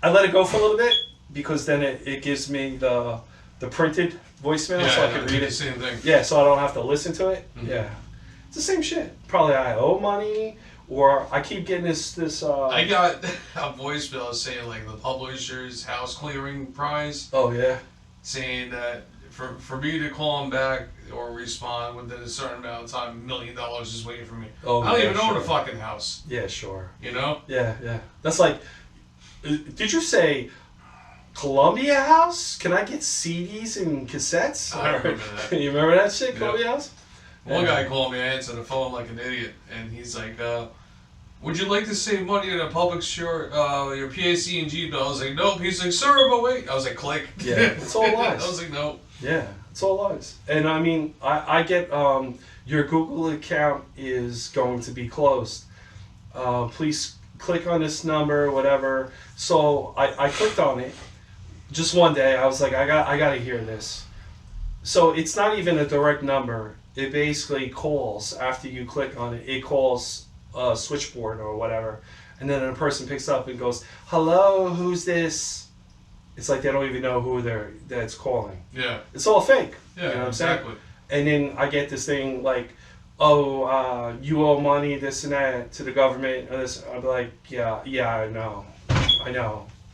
I let it go for a little bit because then it gives me the printed voicemail so I can read the it. same thing. Yeah, so I don't have to listen to it. Mhm. Yeah, it's the same shit. Probably I owe money, or I keep getting this. I got a voicemail saying like the publisher's house clearing prize, Oh yeah. saying that for me to call him back or respond within a certain amount of time, $1 million is waiting for me. Oh. I don't yeah, even own sure. a fucking house, Yeah, sure. you know? Yeah. That's like. Did you say Columbia House? Can I get CDs and cassettes? I remember that. You remember that shit, Yeah. Columbia House? One Yeah. guy called me, I answered the phone like an idiot, and he's like, would you like to save money on a public your PAC&G bill? I was like, nope. He's like, sir, but wait. I was like, click. Yeah, it's all lies. I was like, nope. Yeah, it's all lies. And I mean, I get your Google account is going to be closed. Please click on this number, whatever. So I clicked on it. Just one day, I was like, I got to hear this. So it's not even a direct number. It basically calls after you click on it. It calls a switchboard or whatever, and then a person picks up and goes, "Hello, who's this?" It's like they don't even know who that's calling. Yeah. It's all fake. Yeah, You know what I'm saying? exactly. And then I get this thing like, "Oh, you owe money, this and that, to the government." Or this. I'm like, "Yeah, I know.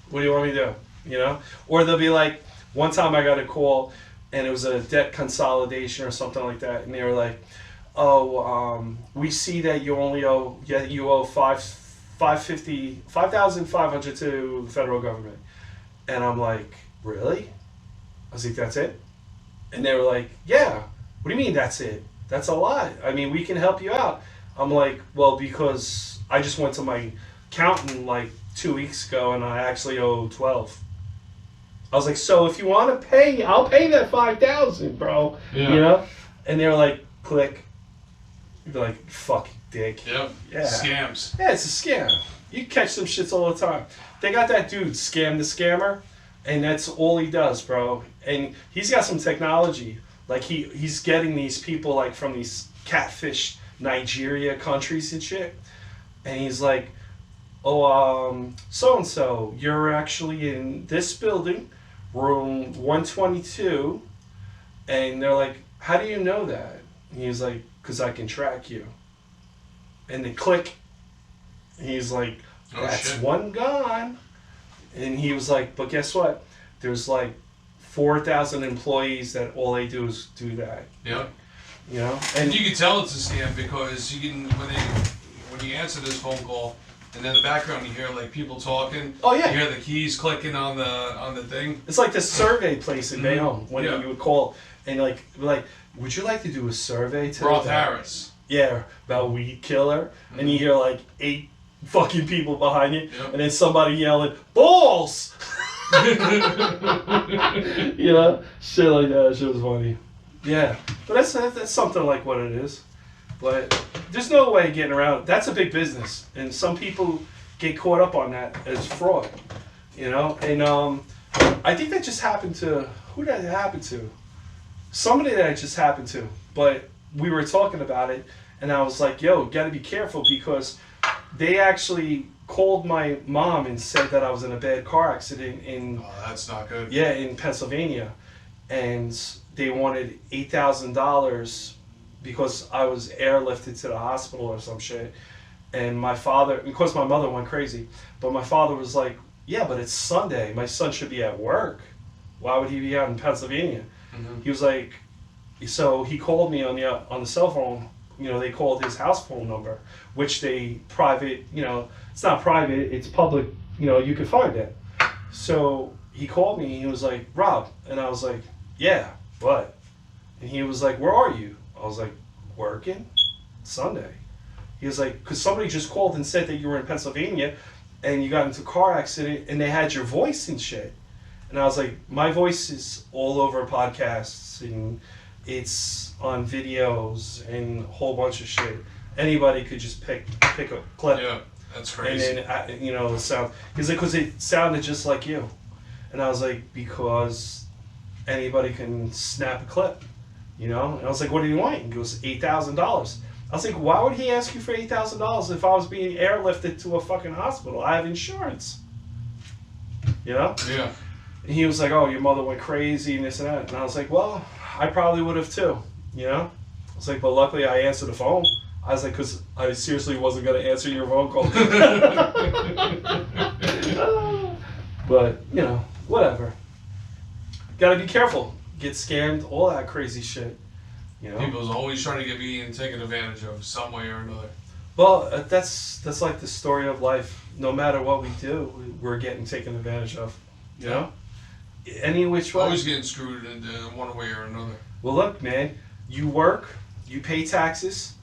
What do you want me to do?" You know? Or they'll be like, one time I got a call, and it was a debt consolidation or something like that, and they were like, "Oh, we see that you only owe $5,500 to the federal government," and I'm like, "Really?" I was like, "That's it?" And they were like, "Yeah." "What do you mean that's it? That's a lot. I mean, we can help you out." I'm like, "Well, because I just went to my accountant like 2 weeks ago, and I actually owe 12." I was like, "So if you want to pay, I'll pay that 5,000, bro." Yeah. You know? And they were like, "Click." You'd be like, "Fuck, dick." Yep. Yeah. Scams. Yeah, it's a scam. You catch some shits all the time. They got that dude, Scam the Scammer, and that's all he does, bro. And he's got some technology. Like he's getting these people like from these catfish Nigeria countries and shit. And he's like, "Oh, so and so, you're actually in this building, room 122." And they're like, "How do you know that?" And he's like, "'Cause I can track you." And they click. And he's like, Oh, "That's shit. one gone." And he was like, "But guess what? There's like 4,000 employees that all they do is do that." Yep. You know? And And you can tell it's a scam because you can when you answer this phone call, and in the background you hear like people talking. Oh, yeah. You hear the keys clicking on the thing. it's like this survey place in Bayonne when Yeah. you would call and like, "Would you like to do a survey to Roth the-" Harris. Yeah, about weed killer, and you hear like 8 fucking people behind you, Yep. and then somebody yelling, "Balls!" You know, shit like that. Shit was funny. Yeah, but that's something like what it is. But there's no way of getting around it. That's a big business, and some people get caught up on that as fraud, you know. And I think that just happened to who did that happen to? Somebody that it just happened to. But we were talking about it, and I was like, "Yo, got to be careful because they actually called my mom and said that I was in a bad car accident in Oh, that's not good. in Pennsylvania, and they wanted $8,000 because I was airlifted to the hospital or some shit." And my father, of course, my mother went crazy, but my father was like, "Yeah, but it's Sunday. My son should be at work. Why would he be out in Pennsylvania?" Mhm. He was like, so he called me on the cell phone. You know, they called his house phone number, which they private. You know, it's not private; it's public. You know, you could find it. So he called me. He was like, "Rob," and I was like, "Yeah, what?" And he was like, "Where are you?" I was like, "Working, Sunday." He was like, "Cause somebody just called and said that you were in Pennsylvania, and you got into a car accident, and they had your voice and shit." And I was like, "My voice is all over podcasts, and it's on videos and a whole bunch of shit. Anybody could just pick a clip." Yeah, that's And crazy. then, you know, the sound. He's like, because it sounded just like you. And I was like, because anybody can snap a clip, you know? And I was like, what do you want? He goes, $8,000. I was like, why would he ask you for $8,000 if I was being airlifted to a fucking hospital? I have insurance. You know? Yeah. And he was like, oh, your mother went crazy and this and that. And I was like, well, I probably would have too, you know? I was like, but luckily I answered the phone. I was like, because I seriously wasn't going to answer your phone call. But, you know, whatever. Gotta be careful. Get scammed, all that crazy shit. You know? People's always trying to get being taken advantage of some way or another. Well, that's like the story of life. No matter what we do, we're getting taken advantage of. You know? Any which way. Always getting screwed in one way or another. Well, look, man, you work, you pay taxes,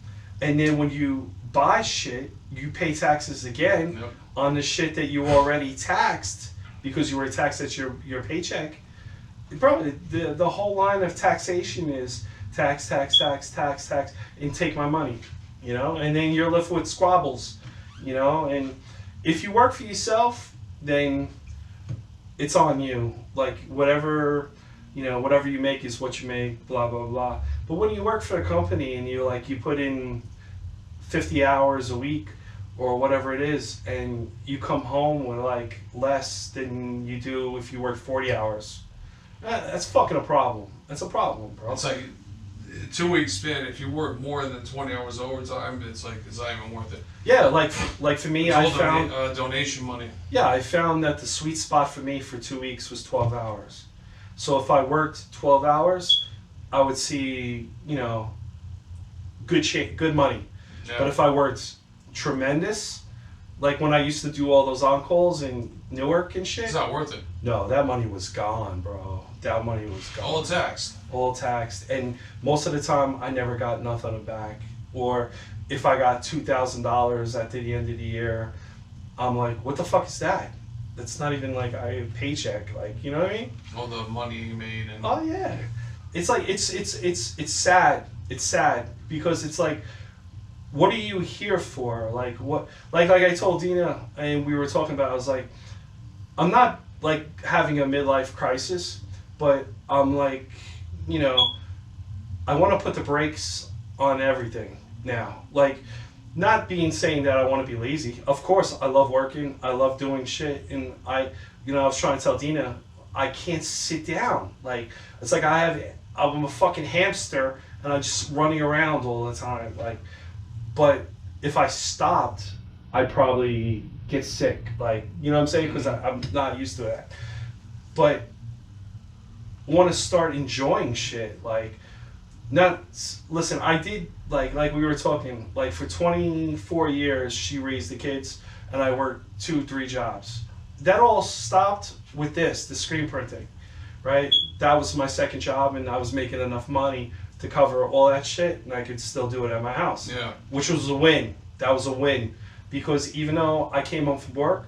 and then when you buy shit, you pay taxes again Yep. on the shit that you already taxed because you were taxed at your paycheck. Bro, the whole line of taxation is tax, tax, tax, tax, tax, and take my money, you know? And then you're left with squabbles, you know? And if you work for yourself, then it's on you. Like, whatever, you know, whatever you make is what you make, blah, blah, blah. But when you work for a company and you put in 50 hours a week or whatever it is, and you come home with like less than you do if you work 40 hours, that's fucking a problem. That's a problem, bro. It's like 2 weeks span. If you work more than 20 hours overtime, it's like it's not even worth it. Yeah, like for me, It's I all found donation money. I found that the sweet spot for me for 2 weeks was 12 hours. So if I worked 12 hours, I would see, you know, good money. Yeah. But if I worked tremendous, like when I used to do all those on-calls in Newark and shit, It's not worth it. no, that money was gone, bro. That money was gone. All taxed. All taxed. And most of the time, I never got nothing back. Or if I got $2,000 at the end of the year, I'm like, what the fuck is that? That's not even like a paycheck. Like, you know what I mean? All the money you made and Oh yeah. It's like it's sad. It's sad because it's like, what are you here for? Like what? Like I told Dina and we were talking about. I was like, I'm not like having a midlife crisis, but I'm like, you know, I want to put the brakes on everything now. Like, not saying that I want to be lazy. Of course, I love working. I love doing shit, and I was trying to tell Dina, I can't sit down. Like, it's like I'm a fucking hamster, and I'm just running around all the time. Like, but if I stopped, I'd probably get sick. Like, you know what I'm saying? Because I'm not used to that. But want to start enjoying shit. Like, listen, I did, like we were talking, like for 24 years, she raised the kids, and I worked 2-3 jobs. That all stopped with the screen printing, right? That was my second job, and I was making enough money to cover all that shit, and I could still do it at my house. yeah. Which was a win. That was a win. Because even though I came home from work,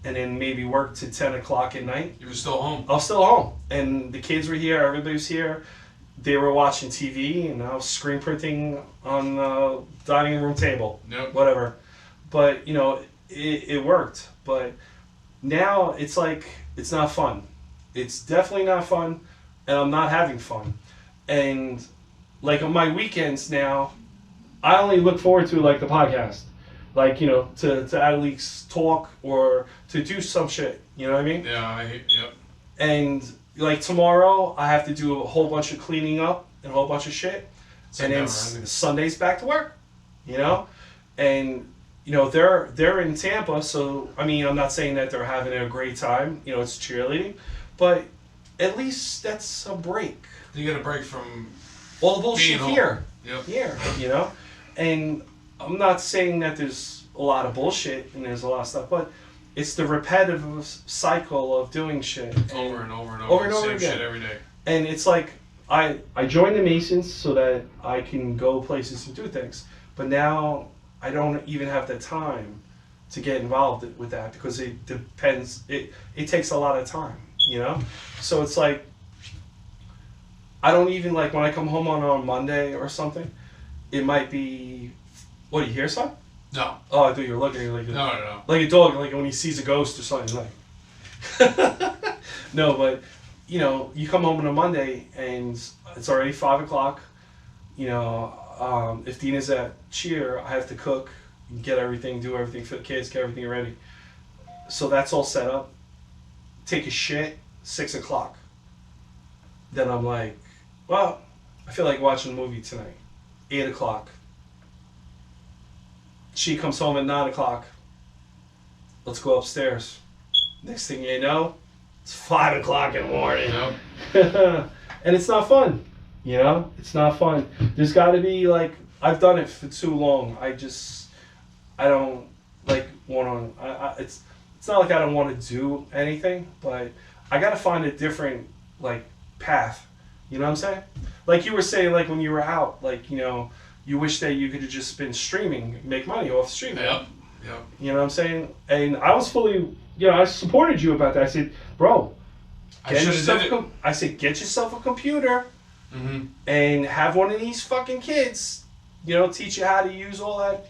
and then maybe worked to 10 o'clock at night, You were still home. I was still home. And the kids were here, everybody was here. They were watching TV, and I was screen printing on the dining room table. Yep. Whatever. But, you know, it worked. But now it's like it's not fun. It's definitely not fun, and I'm not having fun. And like on my weekends now, I only look forward to like the podcast, like to at least talk or to do some shit. You know what I mean? Yeah, yep. And like tomorrow, I have to do a whole bunch of cleaning up and a whole bunch of shit, Same and then never ending. Sunday's back to work. And they're in Tampa, so I mean I'm not saying that they're having a great time. It's cheerleading, but at least that's a break. You get a break from All the bullshit being home. here. Yep. Here, and I'm not saying that there's a lot of bullshit and there's a lot of stuff, but it's the repetitive cycle of doing shit Over and over and Over over. and over Same again. shit every day. And it's like I joined the Masons so that I can go places and do things, but now I don't even have the time to get involved with that because it depends. It takes a lot of time, So it's like I don't even like when I come home on a Monday or something. It might be. What, do you hear something? No. Oh, I thought you were looking like No. like a dog, like when he sees a ghost or something. Like no, but you come home on a Monday and it's already 5:00. If Dina's at cheer, I have to cook, get everything, do everything for the kids, get everything ready. So that's all set up. Take a shit, 6:00. Then I'm like, well, I feel like watching a movie tonight. 8:00. She comes home at 9:00. Let's go upstairs. Next thing you know, it's 5:00 in the morning. Yep. And it's not fun. It's not fun. There's got to be like, I've done it for too long. I don't like want to. It's not like I don't want to do anything, but I got to find a different like path. You know what I'm saying? Like you were saying, like when you were out, like you wish that you could have just been streaming, make money off streaming. Yep. You know what I'm saying? And I was fully, I supported you about that. I said, bro, I should have did it. I said, get yourself a computer Mm-hmm. and have one of these fucking kids, teach you how to use all that.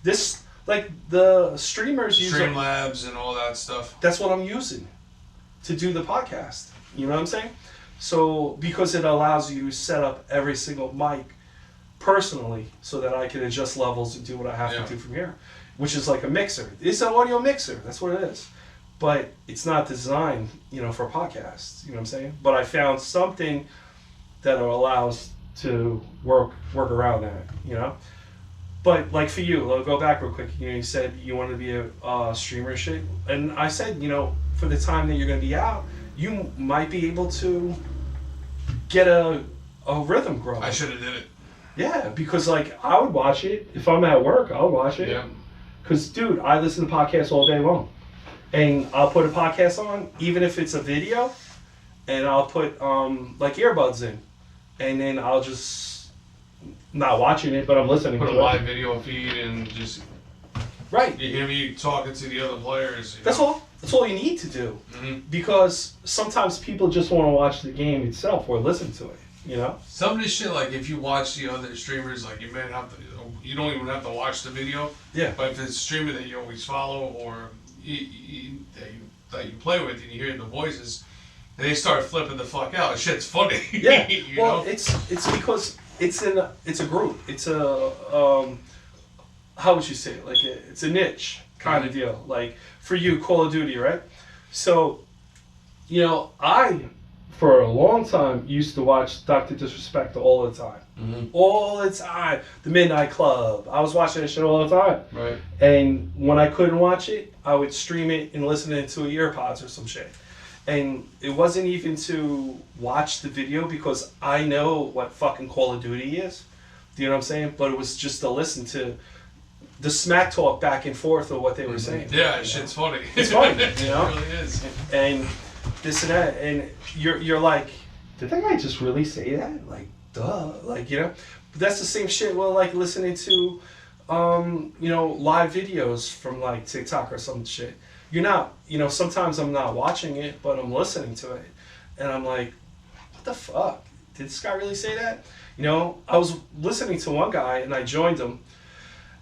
This, like the streamers use it. Streamlabs and all that stuff. That's what I'm using to do the podcast. You know what I'm saying? So, because it allows you to set up every single mic personally so that I can adjust levels and do what I have Yeah. to do from here, which is like a mixer. It's an audio mixer. That's what it is. But it's not designed, for podcasts. You know what I'm saying? But I found something that allows to work around that, But like for you, I'll go back real quick. You said you wanted to be a streamer and shit. And I said, for the time that you're going to be out, you might be able to get a rhythm growing. I should have did it. Yeah, because like I would watch it if I'm at work. I'll watch it. Yeah. Because dude, I listen to podcasts all day long, and I'll put a podcast on, even if it's a video, and I'll put like earbuds in, and then I'll just not watching it, but I'm listening Put a to live it. video feed and just Right. you hear me talking to the other players. That's all. That's all you need to do. Mm-hmm. Because sometimes people just want to watch the game itself or listen to it. Some of this shit, like if you watch the other streamers, like you may have to, you don't even have to watch the video. Yeah. But if it's a streamer that you always follow or that you play with and you hear the voices, and they start flipping the fuck out. Shit's funny. Yeah. You Well, know? it's because it's a group. It's a how would you say it? Like it's a niche kind of deal. Like for you, Call of Duty, right? So, I for a long time used to watch Dr. Disrespect all the time. Mm-hmm. All the time. The Midnight Club. I was watching that shit all the time. Right. And when I couldn't watch it, I would stream it and listen to it to earpods or some shit. And it wasn't even to watch the video because I know what fucking Call of Duty is. Do you know what I'm saying? But it was just to listen to the smack talk back and forth of what they were saying. Yeah, shit's funny. It's funny, It really is. And this and that, and you're like, did that guy just really say that? Like, duh, like But that's the same shit. Well, like listening to, live videos from like TikTok or some shit. You're not, sometimes I'm not watching it, but I'm listening to it, and I'm like, what the fuck? Did this guy really say that? I was listening to one guy and I joined him,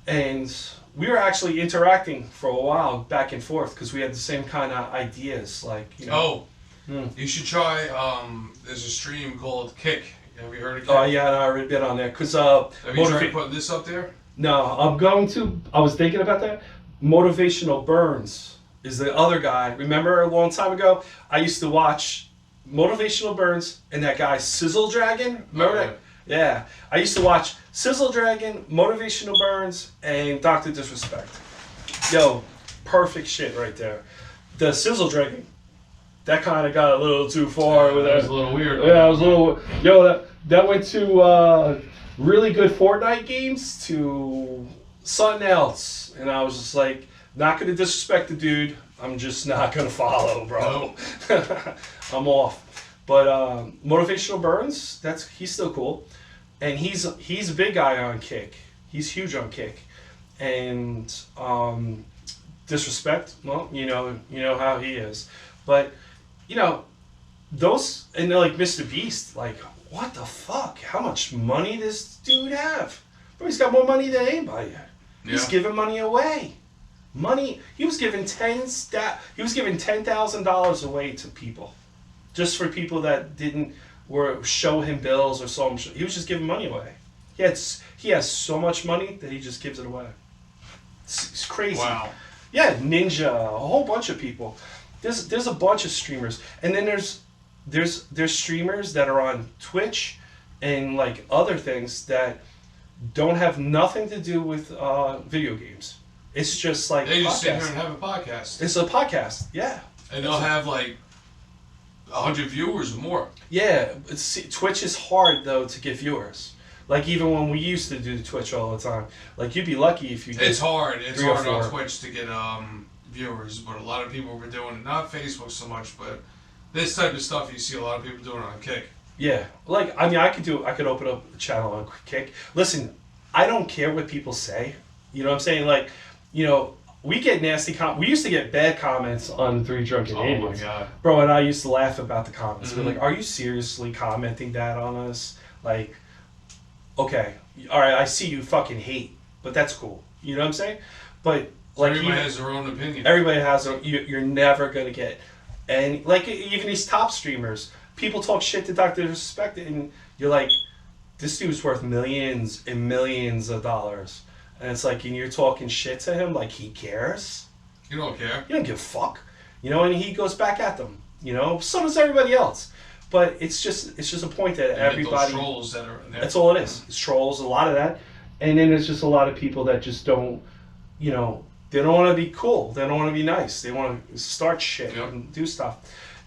and we were actually interacting for a while back and forth because we had the same kind of ideas. Like, you know. You should try. There's a stream called Kick. Have you heard of Kick? Oh yeah, I already been on there because Have you tried putting this up there? No, I'm going to. I was thinking about that. Motivational Burns is the other guy. Remember a long time ago, I used to watch Motivational Burns and that guy Sizzle Dragon. Remember that? Yeah, I used to watch Sizzle Dragon, Motivational Burns, and Dr. Disrespect. Yo, perfect shit right there. The Sizzle Dragon, that kind of got a little too far with That that. was a little weird. Yeah, it was a little. Yo, that went to really good Fortnite games to something else, and I was just like, not gonna disrespect the dude. I'm just not gonna follow, bro. I'm off. But Motivational Burns, he's still cool, and he's a big guy on Kick. He's huge on Kick, and Disrespect. Well, you know how he is, but you know those, and they're like Mr. Beast. Like, what the fuck? How much money this dude have? Bro, he's got more money than anybody. He's giving money away. Money. He was giving $10,000 away to people, just for people that didn't show him bills or saw him. He was just giving money away. He has so much money that he just gives it away. It's crazy. Wow. Yeah, Ninja, a whole bunch of people. There's a bunch of streamers, and then there's streamers that are on Twitch and like other things that don't have nothing to do with video games. It's just like They just sit podcast. here and have a podcast. It's a podcast, yeah. And they'll have like 100 viewers or more. Yeah, Twitch is hard though to get viewers. Like even when we used to do Twitch all the time, like you'd be lucky if you did. It's hard. It's 3 or hard on 4. Twitch to get viewers, but a lot of people were doing it. Not Facebook so much, but this type of stuff you see a lot of people doing on Kick. Yeah, like I mean, I could open up a channel on Kick. Listen, I don't care what people say. You know what I'm saying? Like, you know, we get nasty we used to get bad comments on Three Drunken Oh my Idiots. god. Bro, and I used to laugh about the comments. Mhm. We're like, are you seriously commenting that on us? Like, okay, all right, I see you fucking hate, but that's cool. You know what I'm saying? But like, Everybody has their own opinion. everybody has you're never gonna get, and like even these top streamers, people talk shit to Dr. Disrespect, and you're like, this dude's worth millions and millions of dollars, and it's like, and you're talking shit to him like he cares. You don't care. You don't give a fuck, you know, and he goes back at them, you know. So does everybody else, but it's just a point that You get everybody. those trolls that are in there. That's all it is. It's trolls, a lot of that, and then there's just a lot of people that just don't, you know, they don't want to be cool. They don't want to be nice. They want to start shit Yep. and do stuff,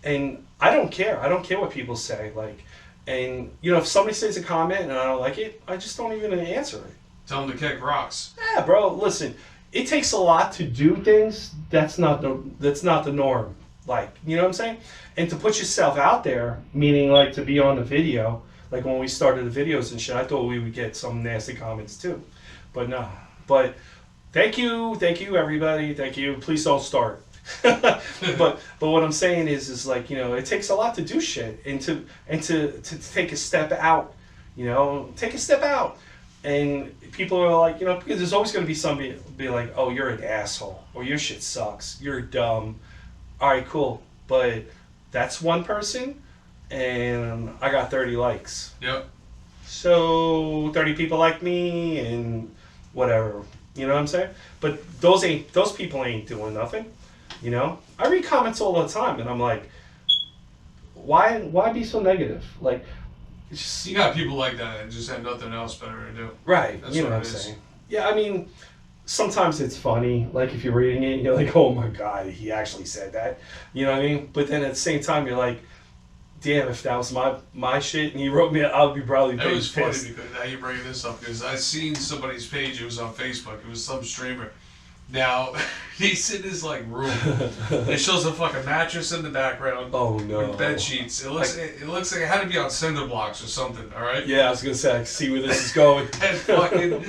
and I don't care. I don't care what people say. Like, and you know, if somebody says a comment and I don't like it, I just don't even answer it. Tell them to kick rocks. Yeah, bro. Listen, it takes a lot to do things. That's not the norm. Like, you know what I'm saying? And to put yourself out there, meaning like to be on the video. Like when we started the videos and shit, I thought we would get some nasty comments too, but no. But thank you, everybody. Thank you. Please don't start. but what I'm saying is like, you know, it takes a lot to do shit and to take a step out. You know, take a step out. And people are like, you know, because there's always going to be somebody be like, oh, you're an asshole, or your shit sucks, you're dumb. All right, cool, but that's one person, and I got 30 likes. Yep. So 30 people like me, and whatever, you know what I'm saying? But those people ain't doing nothing, you know. I read comments all the time, and I'm like, why be so negative? Like, it's just, You got people like that that just have nothing else better to do. right, That's you know what what I'm it is. saying? Yeah, I mean, sometimes it's funny. Like if you're reading it, you're like, "Oh my god, he actually said that." You know what I mean? But then at the same time, you're like, "Damn, if that was my shit and he wrote me, I would be probably It was funny pissed." because now you're bringing this up because I seen somebody's page. It was on Facebook. It was some streamer. Now he's in his like room. It shows a fucking mattress in the background. Oh no. With bed sheets. It looks like it had to be on cinder blocks or something. All right. Yeah, I was gonna say, I can see where this is going. And fucking,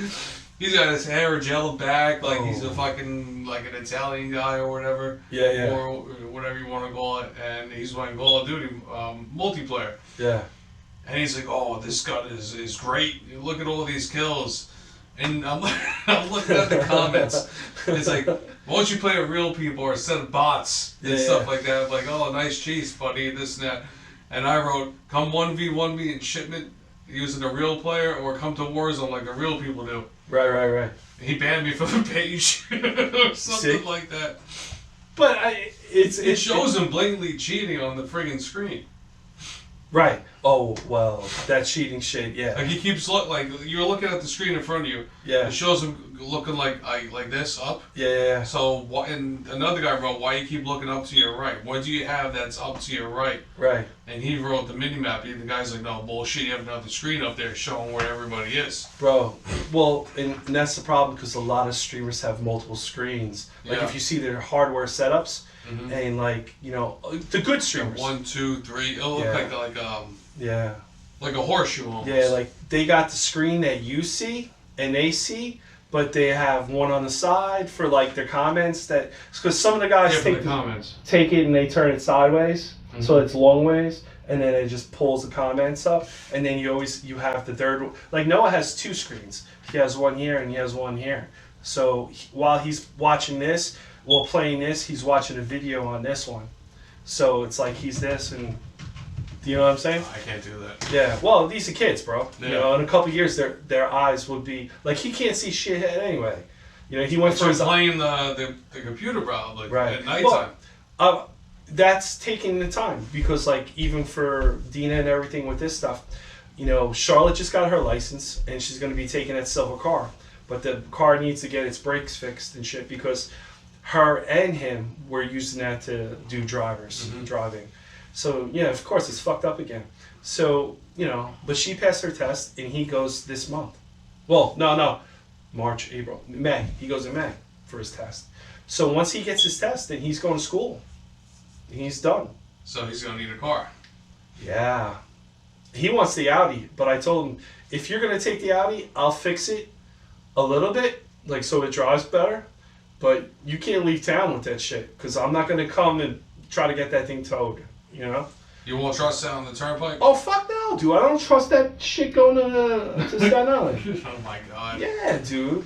he's got his hair gelled back like he's a Oh. fucking like an Italian guy or whatever. Yeah. Or whatever you want to call it. And he's playing Call of Duty multiplayer. Yeah. And he's like, oh, this gun is great. Look at all these kills. And I'm looking at the comments. It's like, why don't you play with real people or instead of bots and stuff like that? I'm like, oh, nice chase, buddy, this and that. And I wrote, come 1v1v in shipment using a real player or come to Warzone like the real people do. Right. He banned me from the page or something Sick. like that. But It shows him blatantly cheating on the friggin' screen. Right. Oh well, that cheating shit. Yeah. Like he keeps like you're looking at the screen in front of you. Yeah. It shows him looking like this up. Yeah. So and another guy wrote, why you keep looking up to your right? What do you have that's up to your right? Right. And he wrote the mini map. And the guy's like, no bullshit. You have another screen up there showing where everybody is. Bro. Well, and that's the problem because a lot of streamers have multiple screens. Like Yeah. if you see their hardware setups, Mm-hmm. and like the good streamers. 1, 2, 3. It'll look Yeah. like Yeah. a horseshoe almost. Yeah. Like they got the screen that you see and they see, but they have one on the side for like their comments. That because some of the guys Yeah, for take the comments. take it and they turn it sideways, so it's long ways, and then it just pulls the comments up, and then you have the third one. Like Noah has two screens. He has one here and he has one here. So while he's watching this, while playing this, he's watching a video on this one. So it's like he's this, and do you know what I'm saying? I can't do that. Yeah. Well, these are kids, bro. Yeah. You know, in a couple years, their eyes would be like he can't see shit anyway. You know, he went for So his playing the computer probably Right. at nighttime. That's taking the time because like even for Dina and everything with this stuff, Charlotte just got her license and she's going to be taking that silver car, but the car needs to get its brakes fixed and shit because her and him were using that to do driving. So yeah, of course it's fucked up again. So but she passed her test and he goes this month. Well, no, March, April, May. He goes in May for his test. So once he gets his test, then he's going to school. He's done. So he's gonna need a car. Yeah. He wants the Audi, but I told him, if you're going to take the Audi, I'll fix it a little bit, like so it drives better, but you can't leave town with that shit, because I'm not going to come and try to get that thing towed, You won't trust that on the turnpike? Oh, fuck no, dude. I don't trust that shit going to Staten Island. Oh my god. Yeah, dude.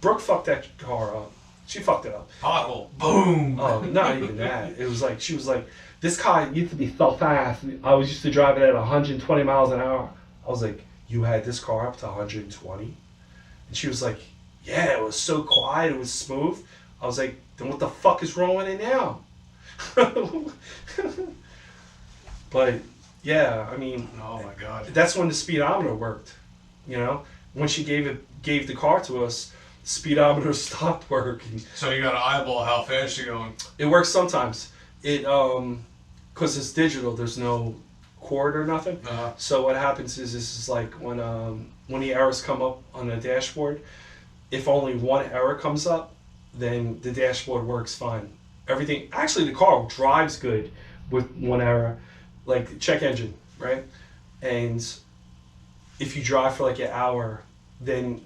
Brooke fucked that car up. She fucked it up. Pothole. Boom. Oh, not even that. It was like, she was like, this car used to be so fast. I was used to drive it at 120 miles an hour. I was like, you had this car up to 120? And she was like, yeah, it was so quiet, it was smooth. I was like, then what the fuck is wrong with it now? But, yeah, I mean, Oh my god. that's when the speedometer worked. When she gave the car to us, speedometer stopped working. So you gotta eyeball how fast you're going. It works sometimes. It because it's digital. There's no cord or nothing. Uh-huh. So what happens is this is like when the errors come up on the dashboard. If only one error comes up, then the dashboard works fine. Everything actually the car drives good with one error, like check engine, right? And if you drive for like an hour, then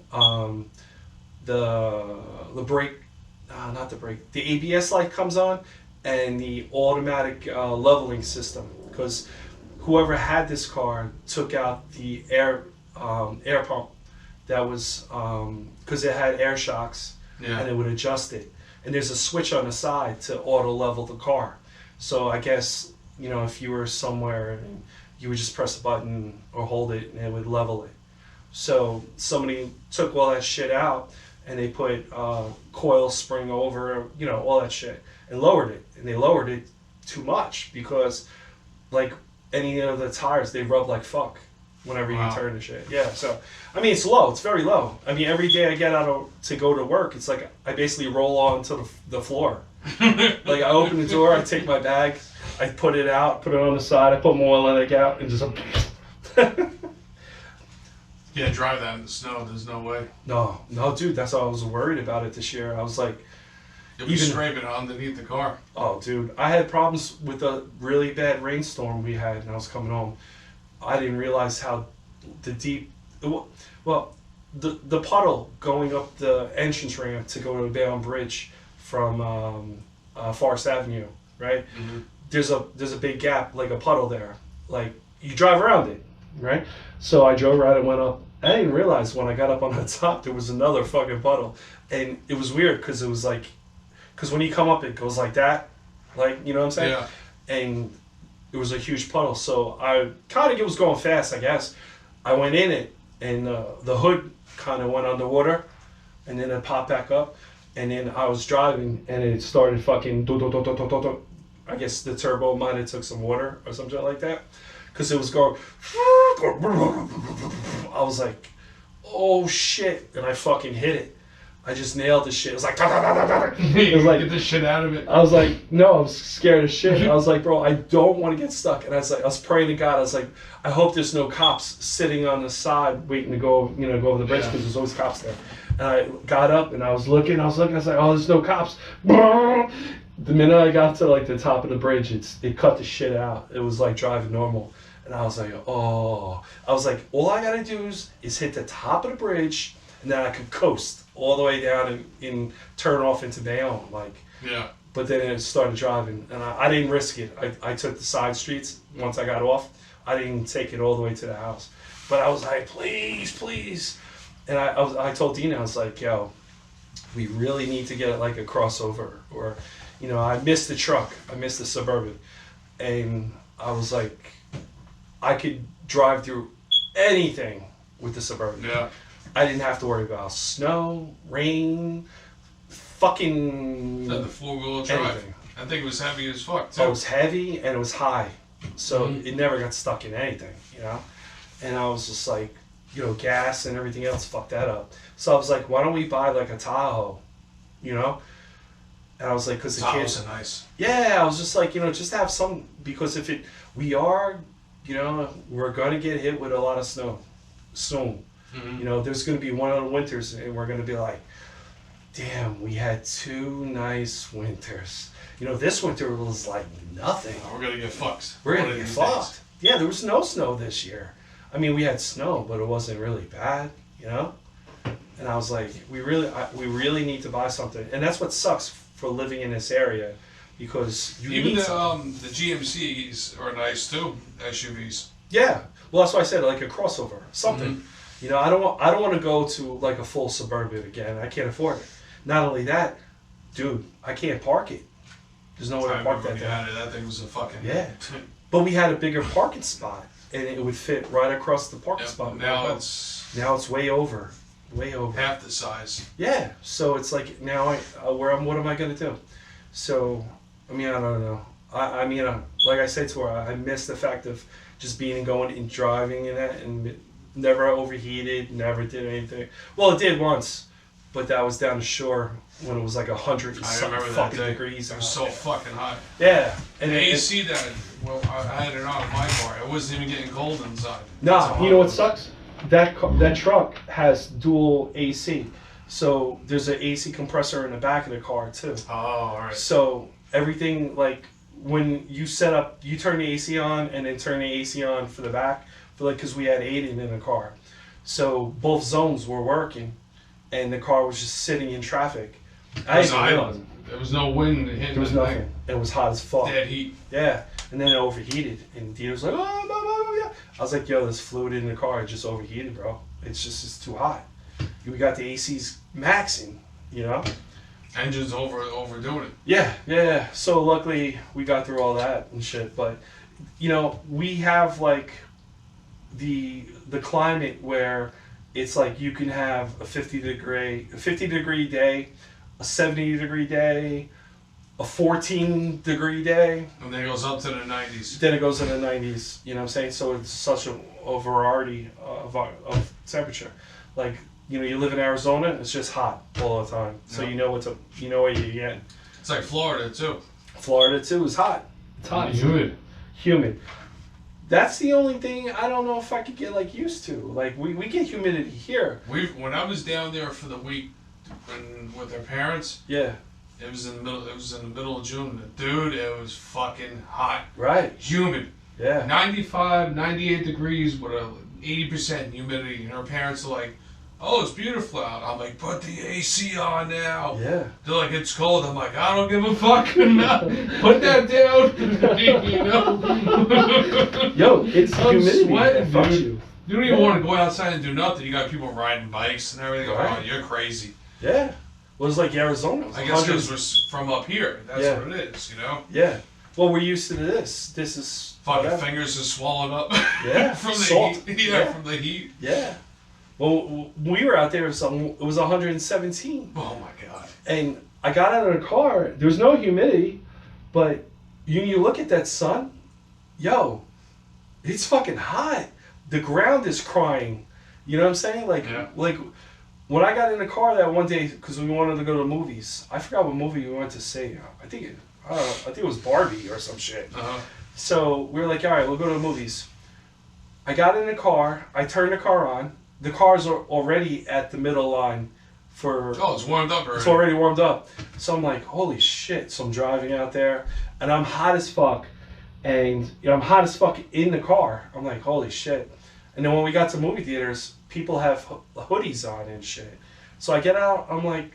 the brake, not the brake, the ABS light comes on, and the automatic leveling system, because whoever had this car took out the air pump that was because it had air shocks, Yeah. and it would adjust it. And there's a switch on the side to auto level the car. So I guess if you were somewhere, you would just press a button or hold it, and it would level it. So somebody took all that shit out, and they put coil spring over, all that shit, and lowered it. And they lowered it too much because, like any of the tires, they rub like fuck whenever you Wow. turn the shit. Yeah, so I mean it's low. It's very low. I mean every day I get out to go to work, it's like I basically roll onto the floor. Like I open the door, I take my bag, I put it out, put it on the side, I put more like out, and just. Yeah, drive that in the snow. There's no way. No, dude, that's why I was worried about it this year. I was like, You'll be Even- scraping underneath the car. oh, dude, I had problems with a really bad rainstorm we had, and I was coming home. I didn't realize how the deep, well, the puddle going up the entrance ramp to go to the Bayonne Bridge from Forest Avenue, right? Mm-hmm. There's a big gap, like a puddle there. Like you drive around it, right? So I drove around and went up I didn't realize when I got up on the top there was another fucking puddle, and it was weird because it was like, because when you come up it goes like that, like, you know what I'm saying? Yeah. And it was a huge puddle, so I kind of, it was going fast, I guess. I went in it, and the hood kind of went underwater, and then it popped back up, and then I was driving, and it started fucking do do do do do do do. I guess the turbo might have took some water or something like that, because it was going. I was like, oh shit, and I fucking hit it. I just nailed the shit. It was like, It was like- get the shit out of it. I was like, no, I was scared as shit. I was like, bro, I don't want to get stuck. And I was like, I was praying to God. I was like, I hope there's no cops sitting on the side waiting to go, go over the bridge, because there's always cops there. And I got up and I was looking. I was like, oh, there's no cops. The minute I got to like the top of the bridge, it cut the shit out. It was like driving normal. And I was like, oh. I was like, all I gotta do is hit the top of the bridge, and then I could coast all the way down and turn off into Bayonne, like. Yeah. But then it started driving, and I didn't risk it. I took the side streets once I got off. I didn't take it all the way to the house. But I was like, please, please. And I told Dina, I was like, yo, we really need to get like a crossover, or, I missed the truck. I missed the Suburban. And I was like, I could drive through anything with the Suburban. Yeah. I didn't have to worry about snow, rain, fucking Then the 4-wheel drive. anything. I think it was heavy as fuck too. So it was heavy and it was high, so it never got stuck in anything, And I was just like, gas and everything else fucked that up. So I was like, why don't we buy like a Tahoe, And I was like, because the Tahoes kids, are nice. yeah, I was just like, just have some, because if we are, we're gonna get hit with a lot of snow soon. Mm-hmm. There's gonna be one of the winters, and we're gonna be like, damn, we had 2 nice winters. This winter was like nothing. We're gonna get fucked. We're one gonna of get these fucked. days. Yeah, there was no snow this year. I mean, we had snow, but it wasn't really bad, And I was like, we really need to buy something, and that's what sucks for living in this area, because you Even need the something. the GMCs are nice too. SUVs. Yeah, well, that's why I said like a crossover, something. I don't want to go to like a full Suburban again. I can't afford it. Not only that, dude, I can't park it. There's nowhere I to park remember that when you thing. had it. That thing was a fucking. Yeah. But we had a bigger parking spot, and it would fit right across the parking Yeah, spot. now it's Now it's way over. half the size. Yeah, so it's like now what am I gonna do? So, I mean, I don't know. I mean, like I said to her, I miss the fact of just being and going and driving in that, and never overheated, never did anything. Well, it did once, but that was down the shore when it was like 100 and I something remember that fucking day. degrees. It was so fucking hot. Yeah, and The it, AC that I had it on in my car. I wasn't even getting cold inside. nah, That's how you know hot what it sucks? That truck has dual AC, so there's an AC compressor in the back of the car too. was. Oh, all right. So everything, like when you set up, you turn the AC on and then turn the AC on for the back, because we had Aiden in the car, so both zones were working, and the car was just sitting in traffic. It was didn't realize island. it. There was no wind hitting There was the nothing. thing. It was hot as fuck. Dead heat. Yeah, and then it overheated, and Dina was like, oh, blah, blah, blah, yeah. I was like, yo, there's fluid in the car. It just overheated, bro. It's too hot. We got the ACs maxing, Engines overdoing it. Yeah. So luckily we got through all that and shit. But we have like the climate where it's like you can have a 50 degree day, a 70 degree day, a 14 degree day. And then it goes up to the 90s. Then it goes in the 90s. You know what I'm saying? So it's such a variety of temperature. Like, you live in Arizona, it's just hot all the time. So Yeah. you know what you get. It's like Florida too. Florida too is hot. It's hot. It's humid. Humid. That's the only thing I don't know if I could get like used to. Like we get humidity here. When I was down there for the week with their parents, Yeah. it was in the middle of June. Dude, it was fucking hot. Right. Humid. Yeah. 95, 98 degrees with a 80% humidity. And her parents are like, oh, it's beautiful out. I'm like, put the AC on now. Yeah. They're like, it's cold. I'm like, I don't give a fuck. Put that down. Yo, it's I'm humidity sweating, that fucks dude. you. You don't even want to go outside and do nothing. You got people riding bikes and everything. Right. Oh, you're crazy. Yeah. Well, it's like Arizona. It was I guess 100 because we're from up here. That's Yeah. what it is, you know? Yeah. Well, we're used to this. This is Fucking whatever. fingers is swallowed up. Yeah, from the salt. heat. Yeah. From the heat. Yeah. Well, when we were out there, it was 117. Oh my god. And I got out of the car. There was no humidity, but you look at that sun, yo, it's fucking hot. The ground is crying. You know what I'm saying? Like, Yeah. like when I got in the car that one day because we wanted to go to the movies. I forgot what movie we went to see. I think it was Barbie or some shit. Uh-huh. So we were like, all right, we'll go to the movies. I got in the car. I turned the car on. The cars are already at the middle line for. Oh, it's warmed up already. It's already warmed up. So I'm like, holy shit. So I'm driving out there and I'm hot as fuck. And I'm hot as fuck in the car. I'm like, holy shit. And then when we got to movie theaters, people have hoodies on and shit. So I get out, I'm like,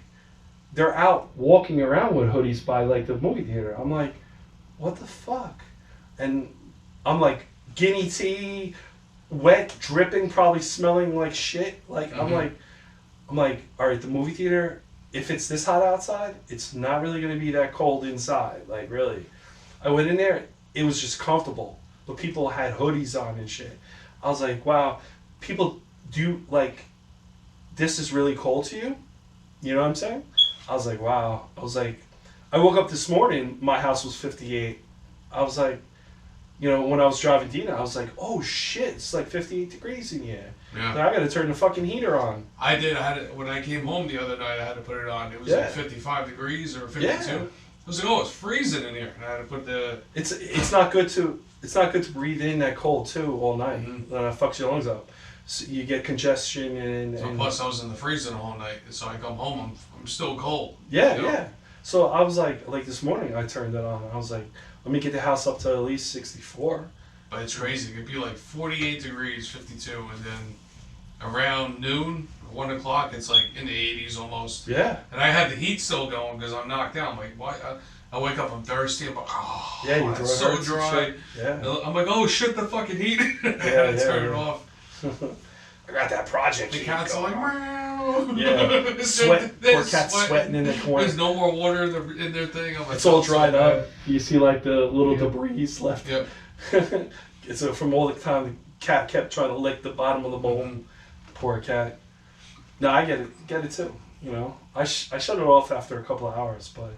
they're out walking around with hoodies by like the movie theater. I'm like, what the fuck? And I'm like, guinea tea, wet, dripping, probably smelling like shit. Like, I'm like, all right, the movie theater, if it's this hot outside, it's not really going to be that cold inside. Like, really. I went in there, it was just comfortable. But people had hoodies on and shit. I was like, wow, people do, like, this is really cold to you? You know what I'm saying? I was like, wow. I was like, I woke up this morning, my house was 58. I was like, when I was driving Dina, I was like, oh shit, it's like 58 degrees in here. Yeah. Like, I gotta turn the fucking heater on. I did. I had it when I came home the other night. I had to put it on. It was Yeah. like 55 degrees or 52. Yeah. I was like, oh, it's freezing in here. And I had to put the. It's not good to breathe in that cold too all night. Mhm. Fucks your lungs up. So you get congestion and Plus, I was in the freezer the whole night, so I come home. I'm still cold. yeah, you know? yeah. So I was like this morning I turned it on. I was like, let me get the house up to at least 64. But it's crazy. It could be like 48 degrees, 52, and then around noon, 1 o'clock, it's like in the 80s almost. Yeah. And I had the heat still going because I'm knocked out. I'm like, why? I wake up, I'm thirsty. I'm like, oh, Yeah, you it's throw so dry. Yeah. I'm like, oh shit, the fucking heat. I Yeah, had to turn it yeah. off. I got that project. The heat cat's going like, on. meow. Yeah. Sweat. Poor cat's sweating in the corner. There's no more water in their thing. I'm like, It's all "Oh, so dried bad." up. You see like the little Yeah. debris left. Yep. It's from all the time the cat kept trying to lick the bottom of the bowl. Mhm. Poor cat. No, I get it too. I shut it off after a couple of hours, but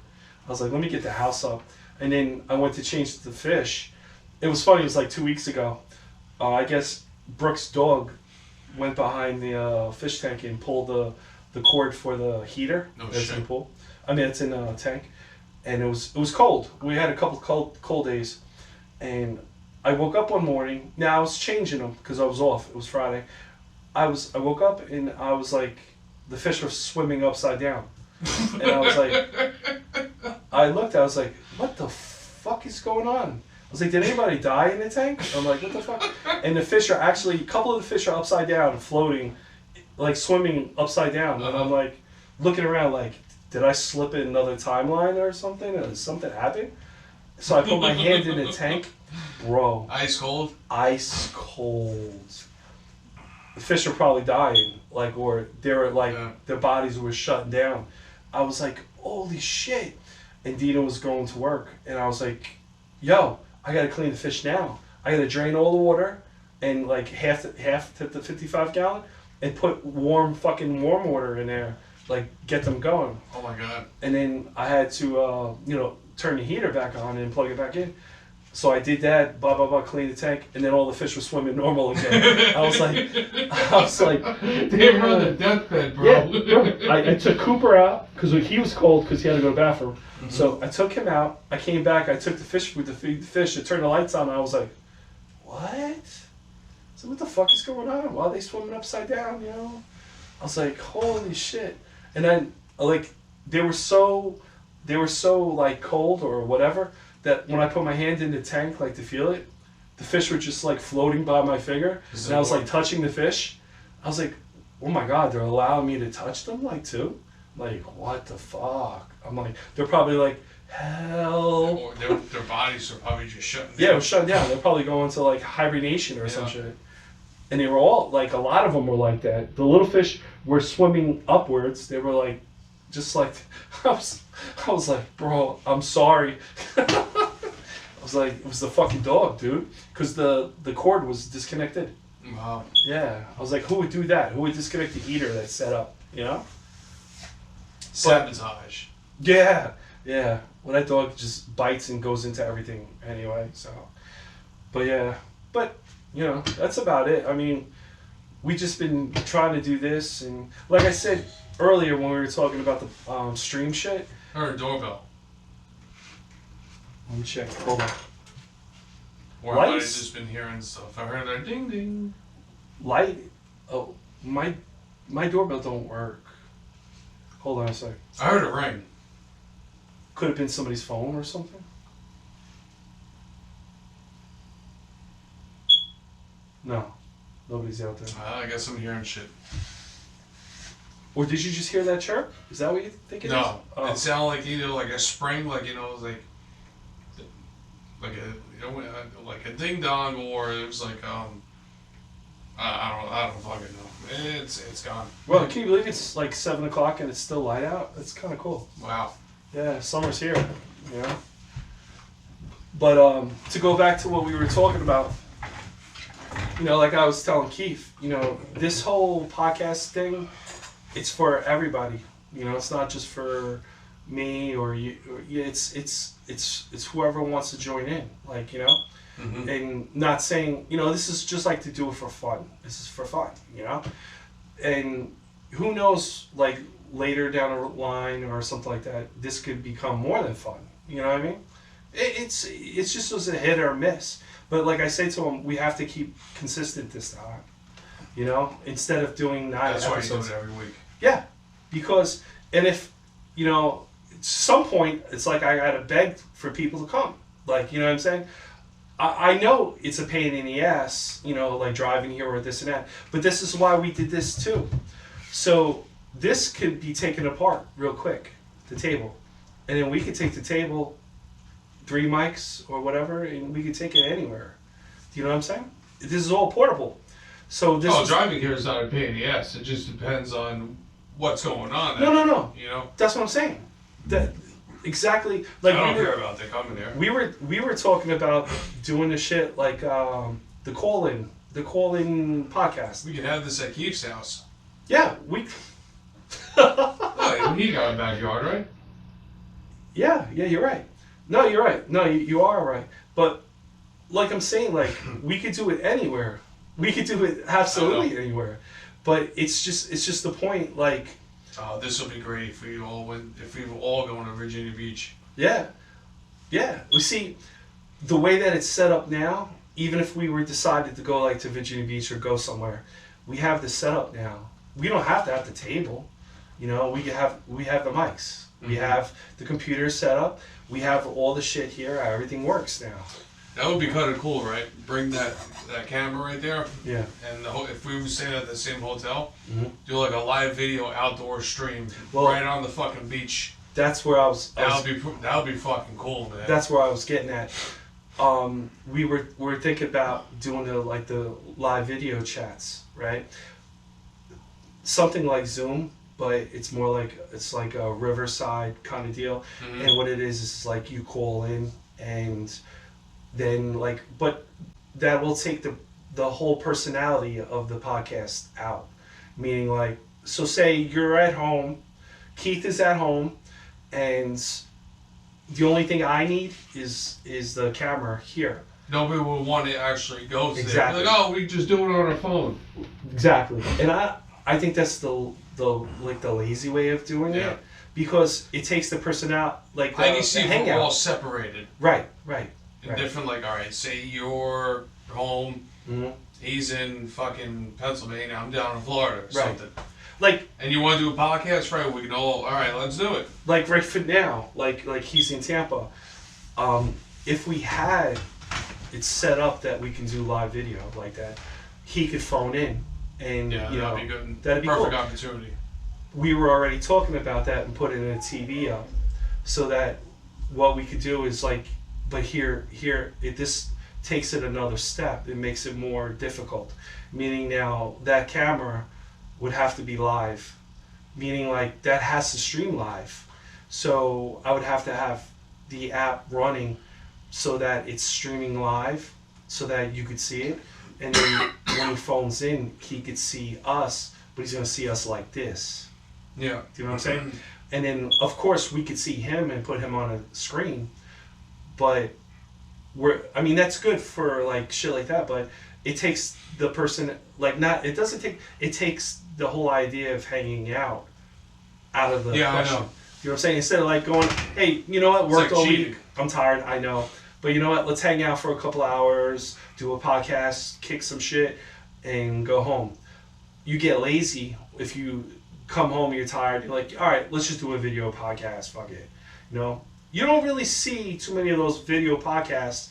I was like, let me get the house up. And then I went to change the fish. It was funny. It was like 2 weeks ago. I guess Brooke's dog went behind the fish tank and pulled the cord for the heater No that's shit. in the pool. I mean, it's in a tank, and it was cold. We had a couple cold days, and I woke up one morning. Now I was changing them because I was off. It was Friday. I woke up and I was like, the fish were swimming upside down, and I was like, I looked. I was like, what the fuck is going on? I was like, did anybody die in the tank? I'm like, what the fuck? And the fish are actually, a couple of the fish are upside down, floating, like swimming upside down. And I'm like, looking around like, did I slip in another timeline or something? Did something happen? So I put my hand in the tank. Bro, Ice cold. ice cold. The fish are probably dying, like, or they were like, Yeah. their bodies were shutting down. I was like, holy shit. And Dina was going to work, and I was like, yo, I gotta clean the fish now. I gotta drain all the water, and like half to the 55 gallon, and put warm water in there, like get them going. Oh my god. And then I had to, turn the heater back on and plug it back in. So I did that, clean the tank, and then all the fish were swimming normal again. I was like, They were on the deathbed, bro. yeah, bro. I took Cooper out because he was cold because he had to go to the bathroom. Mm-hmm. So I took him out. I came back. I took the fish food to feed the fish. I turned the lights on. And I was like, what? So what the fuck is going on? Why are they swimming upside down? I was like, holy shit. And then like they were so like cold or whatever that when I put my hand in the tank like to feel it, the fish were just like floating by my finger, and I was like touching the fish. I was like, oh my god, they're allowing me to touch them like too? Like, what the fuck? I'm like, they're probably like, hell. Or their bodies are probably just shutting down. Yeah, it was shut down. They're probably going to like hibernation or some Yeah. shit. And they were all like, a lot of them were like that. The little fish were swimming upwards. They were like, just like, I was like, bro, I'm sorry. I was like, it was the fucking dog, dude, because the cord was disconnected. Wow. Yeah, I was like, who would do that? Who would disconnect the heater that's set up? You know? Sabotage. Yeah, yeah. Well, that dog just bites and goes into everything anyway. So, but yeah, but you know, that's about it. I mean, we just been trying to do this, and like I said earlier when we were talking about the stream shit. I heard a doorbell. Let me check. Hold on. Or I might have Lights? just been hearing stuff. I heard a ding ding. Light. Oh, my doorbell don't work. Hold on a sec. I heard a ring. Could have been somebody's phone or something. No, nobody's out there. I guess I'm hearing shit. Or did you just hear that chirp? Is that what you think it is? No, Oh. it sounded like either like a spring, like it was like like a ding dong, or it was like I don't fucking know. It's gone. Well, can you believe it's like 7 o'clock and it's still light out? That's kind of cool. Wow. Yeah, summer's here. You know. But to go back to what we were talking about, you know, like I was telling Keith, you know, this whole podcast thing, it's for everybody. You know, it's not just for me or you. It's whoever wants to join in. Like, you know. Mm-hmm. And not saying, you know, this is just like to do it for fun. This is for fun, you know? And who knows, like, later down the line or something like that, this could become more than fun. You know what I mean? It's just as a hit or a miss. But like I say to him, we have to keep consistent this time. You know? Instead of doing 9 That's why you episodes. do it every week. Yeah. Because, and if, you know, at some point, it's like I gotta beg for people to come. Like, you know what I'm saying? I know it's a pain in the ass, you know, like driving here or this and that, but this is why we did this too. So this could be taken apart real quick, the table. And then we could take the table, 3 mics or whatever, and we could take it anywhere. Do you know what I'm saying? This is all portable. So this is... driving here is not a pain in the ass. It just depends on what's going on. No. You know? That's what I'm saying. That exactly like I don't we were, care about they coming here. we were talking about doing the shit like the call-in podcast. We can have this at Keith's house. Yeah, we. Oh, he got a backyard, right? Yeah, you're right. No, you're right. No, you are right. But like I'm saying, like we could do it anywhere. We could do it absolutely anywhere. But it's just the point. Like, This will be great if we all going to Virginia Beach. yeah. We see the way that it's set up now. Even if we were decided to go like to Virginia Beach or go somewhere, we have the setup now. We don't have to have the table. You know, we have the mics. We have the computer set up. We have all the shit here. Everything works now. That would be kind of cool, right? Bring that camera right there, Yeah. and if we were staying at the same hotel, Mhm. do like a live video outdoor stream Well- right on the fucking beach. That's where I was That would be fucking cool, man. that's where I was getting at. We were thinking about doing the live video chats, right? Something like Zoom, but it's more like a Riverside kind of deal. Mhm. And what it is like you call in and then but that will take the whole personality of the podcast out. Meaning so say you're at home, Keith is at home, and the only thing I need is the camera here. Nobody would want to actually go to Exactly. there. Like, oh, we just do it on our phone. Exactly. And I think that's the lazy way of doing Yeah. it, because it takes the personality I can see the if we're hangout. all separated Right. in different. Like, all right, say you're home, hmm he's in fucking Pennsylvania, I'm down in Florida or Right. something. Like And you want to do a podcast, right? We can all right, let's do it. right for now, like he's in Tampa. If we had it set up that we can do live video like that, he could phone in, and Yeah, you know, that'd be good. that'd be Perfect cool. opportunity. We were already talking about that and putting a TV up, so that what we could do is but this takes it another step. It makes it more difficult. Meaning now that camera would have to be live. Meaning like that has to stream live. So I would have to have the app running so that it's streaming live so that you could see it. And then when he phones in, he could see us, but he's going to see us like this. Yeah. Do you know what I'm saying? And then, of course, we could see him and put him on a screen. But that's good for like shit like that, but it takes the person, like it takes the whole idea of hanging out of the question. I know. You know what I'm saying? Instead of like going, hey, you know what, It's worked like all cheating. week, I'm tired, I know. But you know what, let's hang out for a couple hours, do a podcast, kick some shit, and go home. You get lazy if you come home, you're tired, you're like, all right, let's just do a video podcast, fuck it. You know? You don't really see too many of those video podcasts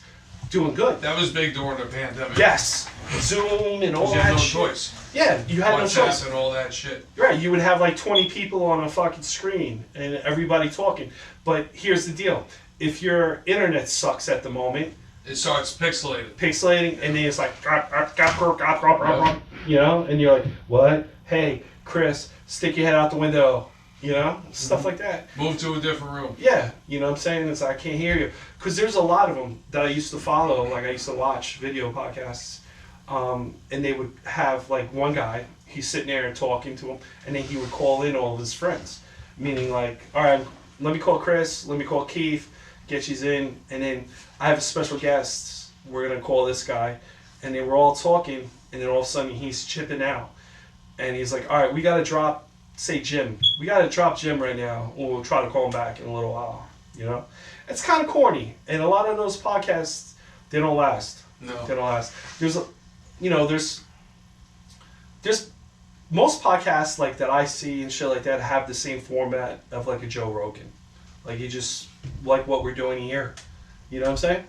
doing good. That was big during the pandemic. Yes. Zoom and all 'Cause you that had no shit. choice. Yeah, you had no WhatsApp choice. and all that shit. Right, you would have like 20 people on a fucking screen and everybody talking. But here's the deal. If your internet sucks at the moment, It starts pixelated. pixelating, and then it's like, you know, and you're like, what? Hey, Chris, stick your head out the window, you know? Stuff like that. Move to a different room. Yeah, you know what I'm saying? It's like, I can't hear you. Because there's a lot of them that I used to follow, like I used to watch video podcasts, and they would have like one guy, he's sitting there and talking to him, and then he would call in all of his friends. Meaning like, all right, let me call Chris, let me call Keith, get you in, and then I have a special guest, we're going to call this guy, and then we're all talking, and then all of a sudden he's chipping out. And he's like, all right, we got to drop, say Jim. We got to drop Jim right now, or we'll try to call him back in a little while, you know? It's kind of corny, and a lot of those podcasts, they don't last. No. They don't last. There's most podcasts like that I see and shit like that have the same format of like a Joe Rogan. Like you just, like what we're doing here. You know what I'm saying?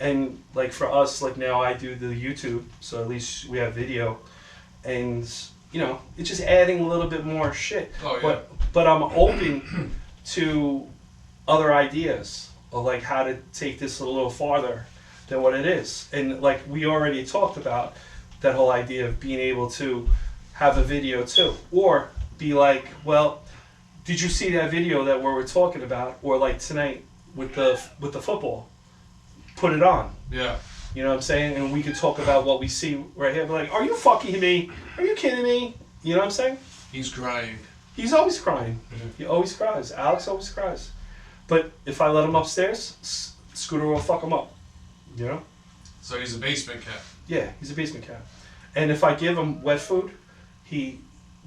And like for us, like now I do the YouTube, so at least we have video. And, you know, it's just adding a little bit more shit. Oh, yeah. But I'm open to other ideas of like how to take this a little farther than what it is. And like we already talked about that whole idea of being able to have a video too. Or be like, well, did you see that video that we were talking about? Or like tonight with the football. Put it on. Yeah. You know what I'm saying? And we could talk about what we see right here. Be like, are you fucking me? Are you kidding me? You know what I'm saying? He's crying. He's always crying. Mhm. He always cries. Alex always cries. But if I let him upstairs, Scooter will fuck him up. You know? So he's a basement cat. Yeah, he's a basement cat. And if I give him wet food, he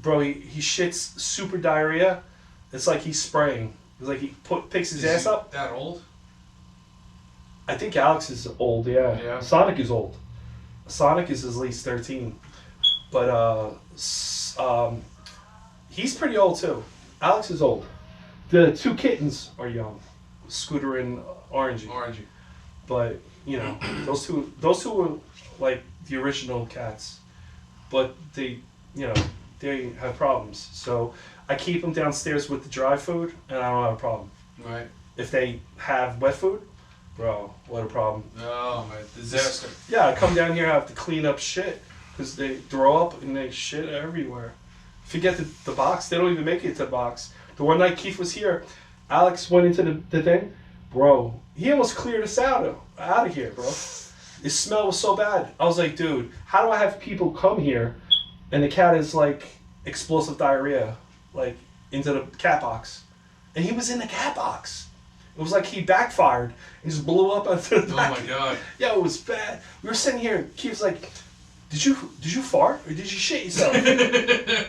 shits super diarrhea. It's like he's spraying. It's like he picks his ass he up. That old? I think Alex is old, yeah. Yeah. Sonic is old. Sonic is at least 13. But he's pretty old too. Alex is old. The two kittens are young. Scooter and Orangey. Orangey. But, you know, those two were like the original cats. But they, you know, they have problems. So I keep them downstairs with the dry food and I don't have a problem. Right. If they have wet food, bro, what a problem. Oh, my disaster. Yeah, I come down here, I have to clean up shit because they throw up and they shit everywhere. Forget the box, they don't even make it to the box. The one night Keith was here, Alex went into the thing, bro, he almost cleared us out of here, bro. The smell was so bad. I was like, dude, how do I have people come here and the cat is like explosive diarrhea, like into the cat box. And he was in the cat box. It was like he backfired. He just blew up onto the back. Oh my god. Yeah, it was bad. We were sitting here. Keith's like, "Did you fart or did you shit yourself?"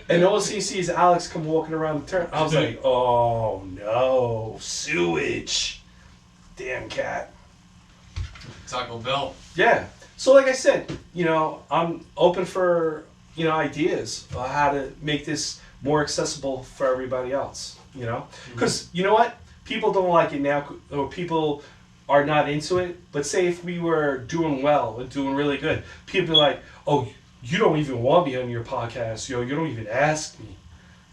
And all you see is Alex come walking around the turn. I was like, "Oh no, sewage, damn cat." Taco Bell. Yeah. So like I said, you know, I'm open for, you know, ideas on how to make this more accessible for everybody else. You know, because you know what, people don't like it now, or people are not into it. But say if we were doing well and doing really good, people be like, "Oh, you don't even want me on your podcast, yo. You don't even ask me."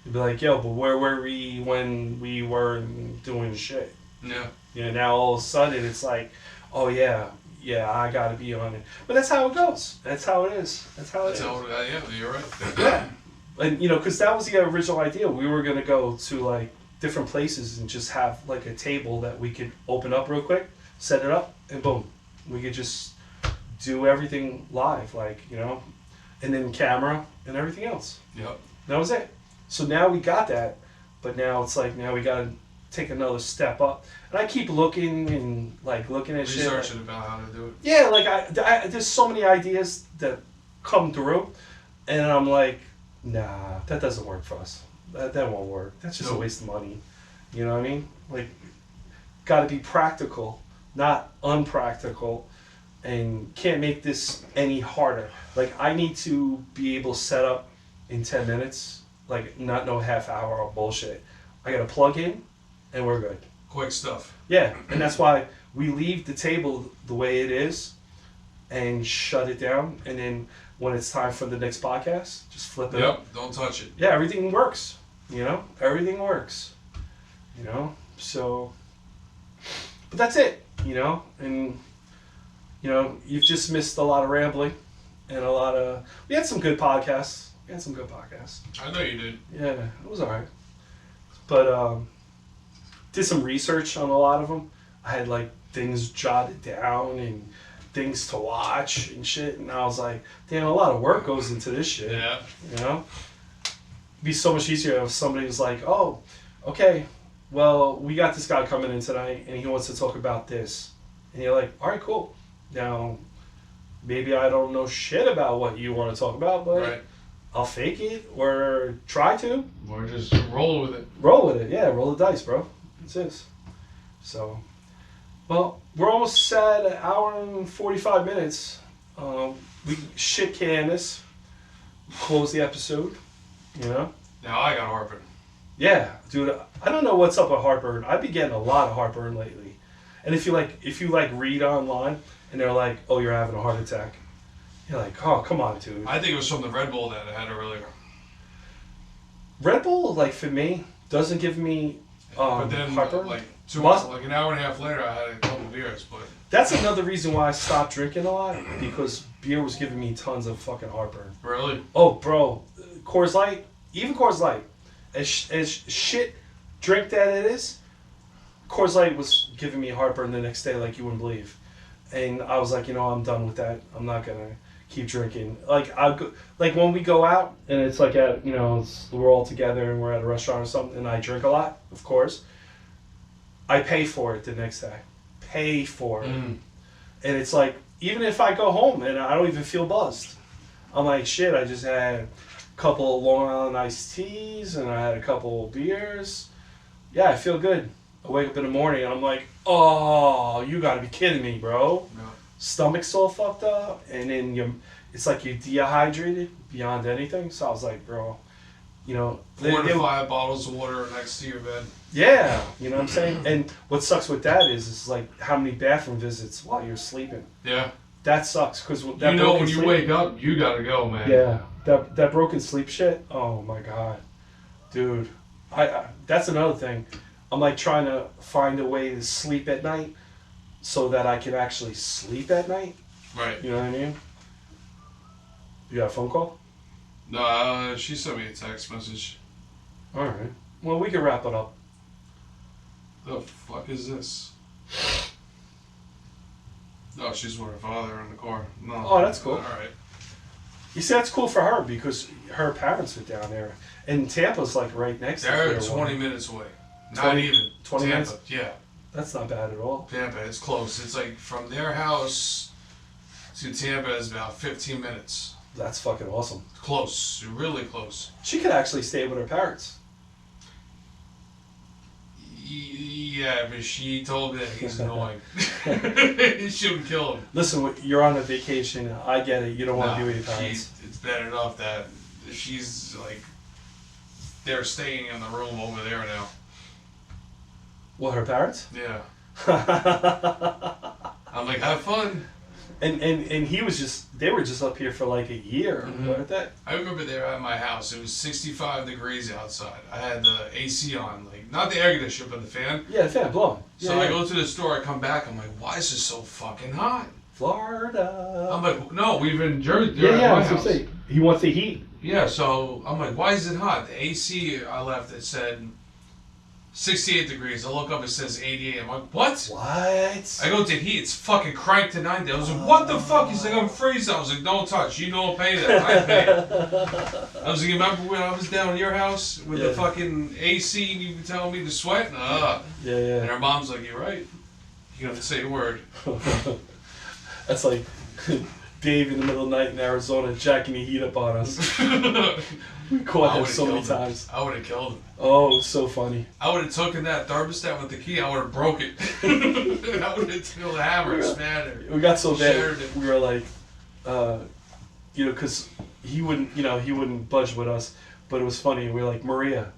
You'd be like, "Yo, but where were we when we were doing shit?" Yeah. You know, now all of a sudden it's like, "Oh yeah, yeah, I gotta be on it. But that's how it goes. That's how it is. That's how it That's is. how, yeah, you're right. Yeah. And because that was the original idea. We were gonna go to like different places and just have like a table that we could open up real quick, set it up, and boom, we could just do everything live, like and then camera and everything else. Yep. That was it. So now we got that, but now it's like now we gotta take another step up. And I keep looking and like looking at shit. Researching about how to do it. Yeah, like I there's so many ideas that come through, and I'm like, nah, that doesn't work for us. That won't work. That's just a Nope. waste of money. You know what I mean? Like, got to be practical, not unpractical, and can't make this any harder. Like, I need to be able to set up in 10 minutes, like not no half hour of bullshit. I got to plug in, and we're good. Quick stuff. Yeah, and that's why we leave the table the way it is and shut it down. And then when it's time for the next podcast, just flip it up. Yep. Don't touch it. Yeah, everything works. Everything works. So, but that's it. And you've just missed a lot of rambling and a lot of. We had some good podcasts. I know you did. Yeah, it was alright. But did some research on a lot of them. I had like things jotted down and things to watch and shit, and I was like, damn, a lot of work goes into this shit. Yeah. It'd be so much easier if somebody was like, oh, okay, well, we got this guy coming in tonight and he wants to talk about this. And you're like, all right, cool. Now, maybe I don't know shit about what you want to talk about, but Right. I'll fake it or try to. Or just roll with it. Roll with it, yeah. Roll the dice, bro. That's it. So, well, we're almost at an hour and 45 minutes. We shit can this. Close the episode. Now I got heartburn. Yeah, dude. I don't know what's up with heartburn. I've been getting a lot of heartburn lately. And if you read online and they're like, "Oh, you're having a heart attack," you're like, "Oh, come on, dude." I think it was from the Red Bull that I had earlier. Red Bull, like for me, doesn't give me But then, heartburn. like Must- like an hour and a half later, I had a couple beers. But That's another reason why I stopped drinking a lot, because beer was giving me tons of fucking heartburn. really, Oh, bro, Coors Light, even Coors Light, as shit drink that it is, Coors Light was giving me heartburn the next day like you wouldn't believe. And I was like, I'm done with that. I'm not gonna keep drinking. Like like when we go out and it's like at we're all together and we're at a restaurant or something, and I drink a lot, of course. I pay for it the next day. Pay for it. And it's like, even if I go home and I don't even feel buzzed, I'm like, shit, I just had a couple of Long Island iced teas and I had a couple of beers. Yeah, I feel good. I wake up in the morning and I'm like, oh, you gotta be kidding me, bro. no. Stomach's all fucked up, and then it's like you're dehydrated beyond anything. So I was like, bro, 4 to 5 bottles of water next to your bed. yeah, you know what I'm saying? And what sucks with that is like how many bathroom visits while you're sleeping. Yeah. That sucks, because that When you wake up, you gotta go, man. Yeah, that broken sleep shit. Oh my god, dude. I that's another thing. I'm like trying to find a way to sleep at night so that I can actually sleep at night. Right. You know what I mean? You got a phone call? No, she sent me a text message. All right. Well, we can wrap it up. The fuck is this? No, she's with her father in the car. No. Oh, that's cool. All right. You see, that's cool for her because her parents are down there, and Tampa's like right next to They're Clearwater. 20 minutes away. 20 Not even. 20 Tampa. minutes? Yeah. That's not bad at all. Tampa. It's close. It's like from their house to Tampa is about 15 minutes. That's fucking awesome. Close. Really close. She could actually stay with her parents. Yeah, but she told me that he's annoying. She would kill him. Listen, you're on a vacation. I get it. You don't want to No, be with your parents. It's bad enough that she's like, they're staying in the room over there now. What, her parents? Yeah. and I'm like, have fun. he was just, they were just up here for like a year, Mhm. weren't they? I remember they were at my house. It was 65 degrees outside. I had the AC on, like not the air conditioner, but the fan. Yeah, fan, blow 'em. So Yeah, I go to the store. I come back. I'm like, why is this so fucking hot? Florida. I'm like, no, We've in Jersey. Yeah, yeah. my That's what I'm house. saying. He wants the heat. yeah. So I'm like, why is it hot? The AC I left, it said 68 degrees. I look up, it says 88. I'm like, what? What? I go to heat, it's fucking cranked to 90. I was like, what the fuck? He's like, I'm freezing. I was like, don't touch. You don't pay that. I pay it. I was like, remember when I was down at your house with the Yeah. fucking AC and you were telling me to sweat? Yeah, And yeah. her mom's like, you're right. You have to say a word. That's like Dave in the middle of the night in Arizona jacking the heat up on us. We caught I him would've so many killed him. times. I would have killed him. Oh, it was so funny. I would have taken that thermostat with the key. I would have broke it. I would have taken the hammer and smashed it. We got so Shared bad. it. We were like, because he wouldn't budge with us. But it was funny. We were like, Maria,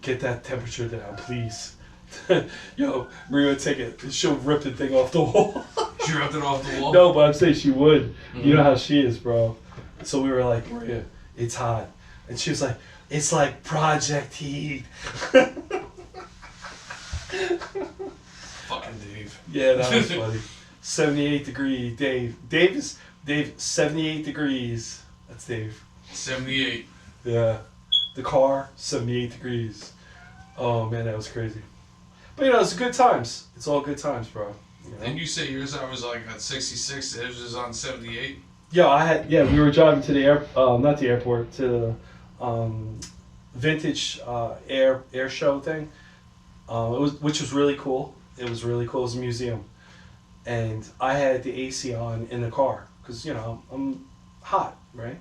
get that temperature down, please. Yo, Maria would take it. She'll rip the thing off the wall. She ripped it off the wall. No, but I'm saying she would. You know how she is, bro. So we were like, Maria, it's hot. And she was like, it's like Project Heat. Fucking Dave. Yeah, that was funny. 78 degree Dave. Dave, 78 degrees. That's Dave. 78. Yeah. The car, 78 degrees. Oh, man, that was crazy. But, it's good times. It's all good times, bro. You know? And you say yours I was like at 66, his was on 78. We were driving to the not the airport, to the vintage air show thing. Which was really cool. It was really cool. It was a museum. And I had the AC on in the car because, I'm hot, right?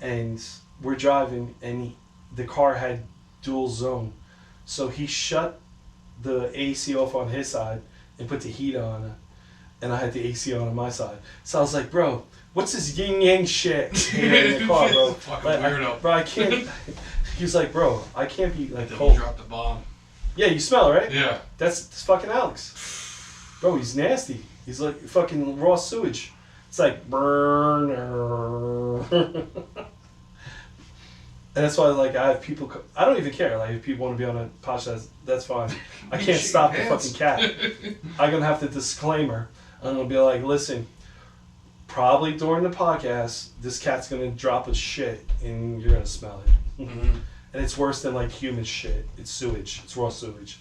And we're driving and the car had dual zone. So he shut the AC off on his side and put the heat on, and I had the AC on my side. So I was like, bro, what's this yin yang shit here in the car, bro? Fucking weirdo. Bro, I can't. He was like, bro, I can't be like Then he cold. dropped the bomb. Yeah, you smell it, right? Yeah. That's fucking Alex. Bro, he's nasty. He's like fucking raw sewage. It's like burn. And that's why, like, I have people. I don't even care. Like, if people want to be on a podcast, that's fine. I can't Shake stop the hands. fucking cat. I'm gonna have to disclaimer. I'm gonna be like, listen. Probably during the podcast, this cat's gonna drop a shit, and you're gonna smell it. Mhm. And it's worse than like human shit. It's sewage. It's raw sewage.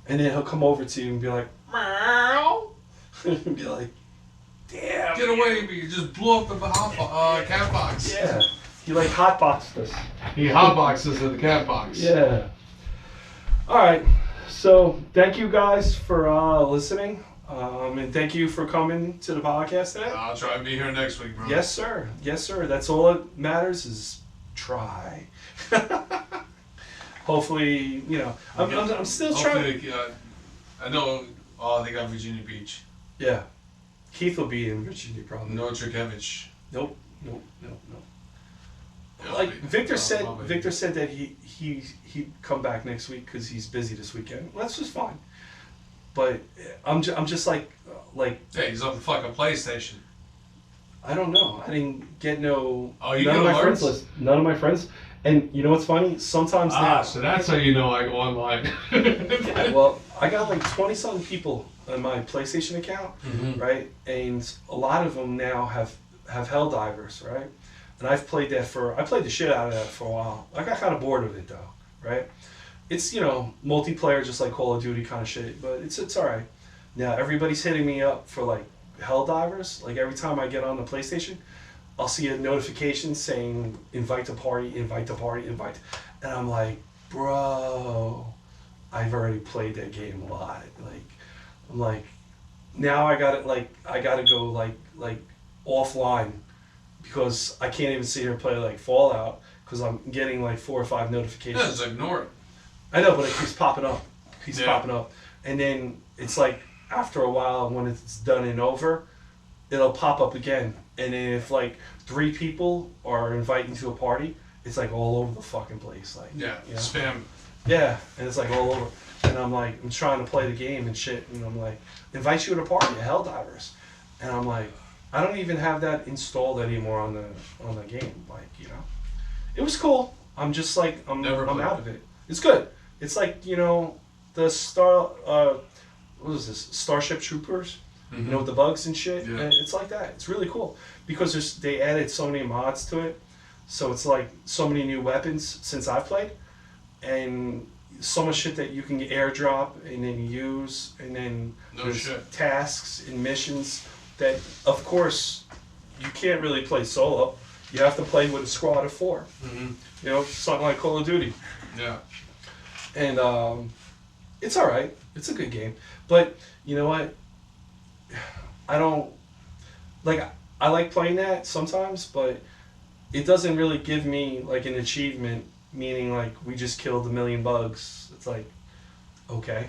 And then he'll come over to you and be like, meow. And be like, damn. Get away from me. You just blew up the cat box. Yeah. He like hotboxed us. He hotboxes in the cat box. Yeah. All right. So thank you guys for listening. And thank you for coming to the podcast today. I'll try to be here next week, bro. Yes, sir. Yes, sir. That's all that matters is try. Hopefully, I'm still trying. Hopefully, I know. Oh, they got Virginia Beach. Yeah. Keith will be in Virginia probably. No Trukevich. Nope. Like Victor said that he'd come back next week because he's busy this weekend. Well, that's just fine. But I'm just like Hey, he's on the fucking PlayStation. I don't know. I didn't get no. Oh, you none of get my friends alerts? list. None of my friends. And you know what's funny? Sometimes now. So that's how you know I go online. Yeah, well, I got like 20-something people on my PlayStation account, Mm-hmm. right? And a lot of them now have Helldivers, right? And I played the shit out of that for a while. I got kind of bored with it though, right? It's, multiplayer just like Call of Duty kind of shit, but it's alright. Now everybody's hitting me up for like Helldivers. Like every time I get on the PlayStation, I'll see a notification saying invite to party. And I'm like, bro, I've already played that game a lot. I'm like, now I gotta go like offline because I can't even sit here and play like Fallout because I'm getting like 4 or 5 notifications. Yeah, just ignore it. I know, but it keeps popping up. Yeah. Popping up. And then it's like after a while when it's done and over, it'll pop up again. And then if like 3 people are inviting to a party, it's like all over the fucking place. Like Yeah, you know? spam. Yeah, and it's like all over. And I'm like, I'm trying to play the game and shit, and I'm like, invite you to a party at Helldivers. And I'm like, I don't even have that installed anymore on the game. Like, it was cool. I'm just like, I'm Never played. out of it. It's good. It's like, the what is this? Starship Troopers. You know, with the bugs and shit. Yeah. And it's like that. It's really cool because they added so many mods to it. So it's like so many new weapons since I've played, and so much shit that you can airdrop and then use, and then No there's shit. tasks and missions that, of course, you can't really play solo. You have to play with a squad of 4. Mm-hmm. You know, something like Call of Duty. Yeah. And it's all right. It's a good game, but you know what? I don't like. I like playing that sometimes, but it doesn't really give me like an achievement. Meaning, like we just killed 1 million bugs. It's like, okay,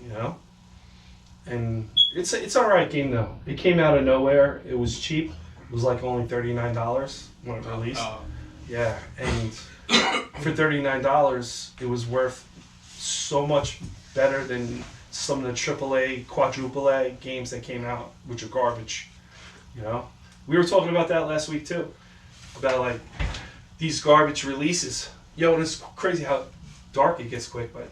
you know. And it's all right game though. It came out of nowhere. It was cheap. It was like only $39 when it released. Yeah, and for $39, it was worth so much better than some of the AAA, quadruple A games that came out, which are garbage. You know, we were talking about that last week too, about like these garbage releases. Yo, and it's crazy how dark it gets quick, but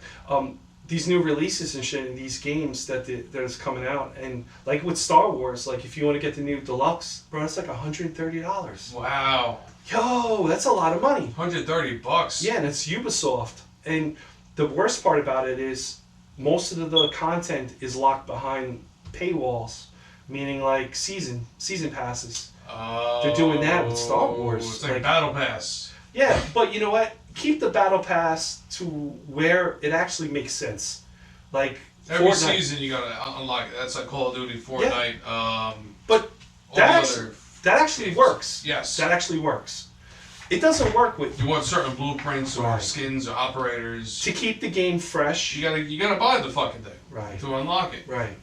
these new releases and shit, and these games that is coming out, and like with Star Wars, like if you want to get the new deluxe, bro, it's like $130. Wow. Yo, that's a lot of money. $130. Yeah, and it's Ubisoft. And the worst part about it is most of the content is locked behind paywalls, meaning like season passes. They're doing that with Star Wars. It's like Battle Pass. Yeah, but you know what? Keep the battle pass to where it actually makes sense. Like Every Fortnite. season you gotta unlock it. That's like Call of Duty, Fortnite, But all that the actually, other that actually games. works. Yes. That actually works. It doesn't work with You want certain blueprints or Right. skins or operators. to keep the game fresh. You gotta buy the fucking thing Right. to unlock it. Right.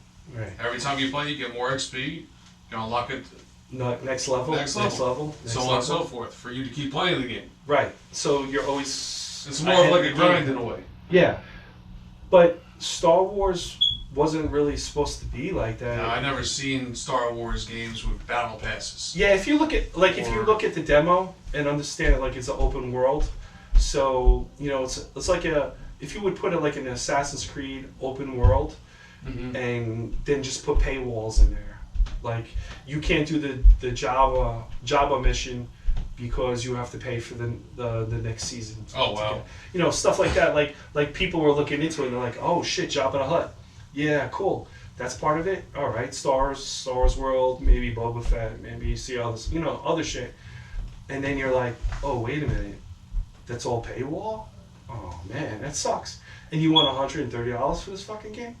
Every time you play, you get more XP. You unlock it, Next level. Next level. Next so on and so level. forth, for you to keep playing the game. Right. So you're always. It's more of ahead like a of the game. grind in a way. Yeah, but Star Wars wasn't really supposed to be like that. Now, I never seen Star Wars games with battle passes. Yeah, if you look at if you Or- look at the demo and understand it, like it's an open world, so you know it's like if you would put it like an Assassin's Creed open world, Mm-hmm. and then just put paywalls in there, like you can't do the Java mission because you have to pay for the next season. Oh, wow. You know, stuff like that. Like people were looking into it and they're like, oh shit, Jabba the Hutt. Yeah, cool. That's part of it. All right, Star Wars World, maybe Boba Fett, maybe you see all this, you know, other shit. And then you're like, oh wait a minute, that's all paywall. Oh man, that sucks. And you want $130 for this fucking game?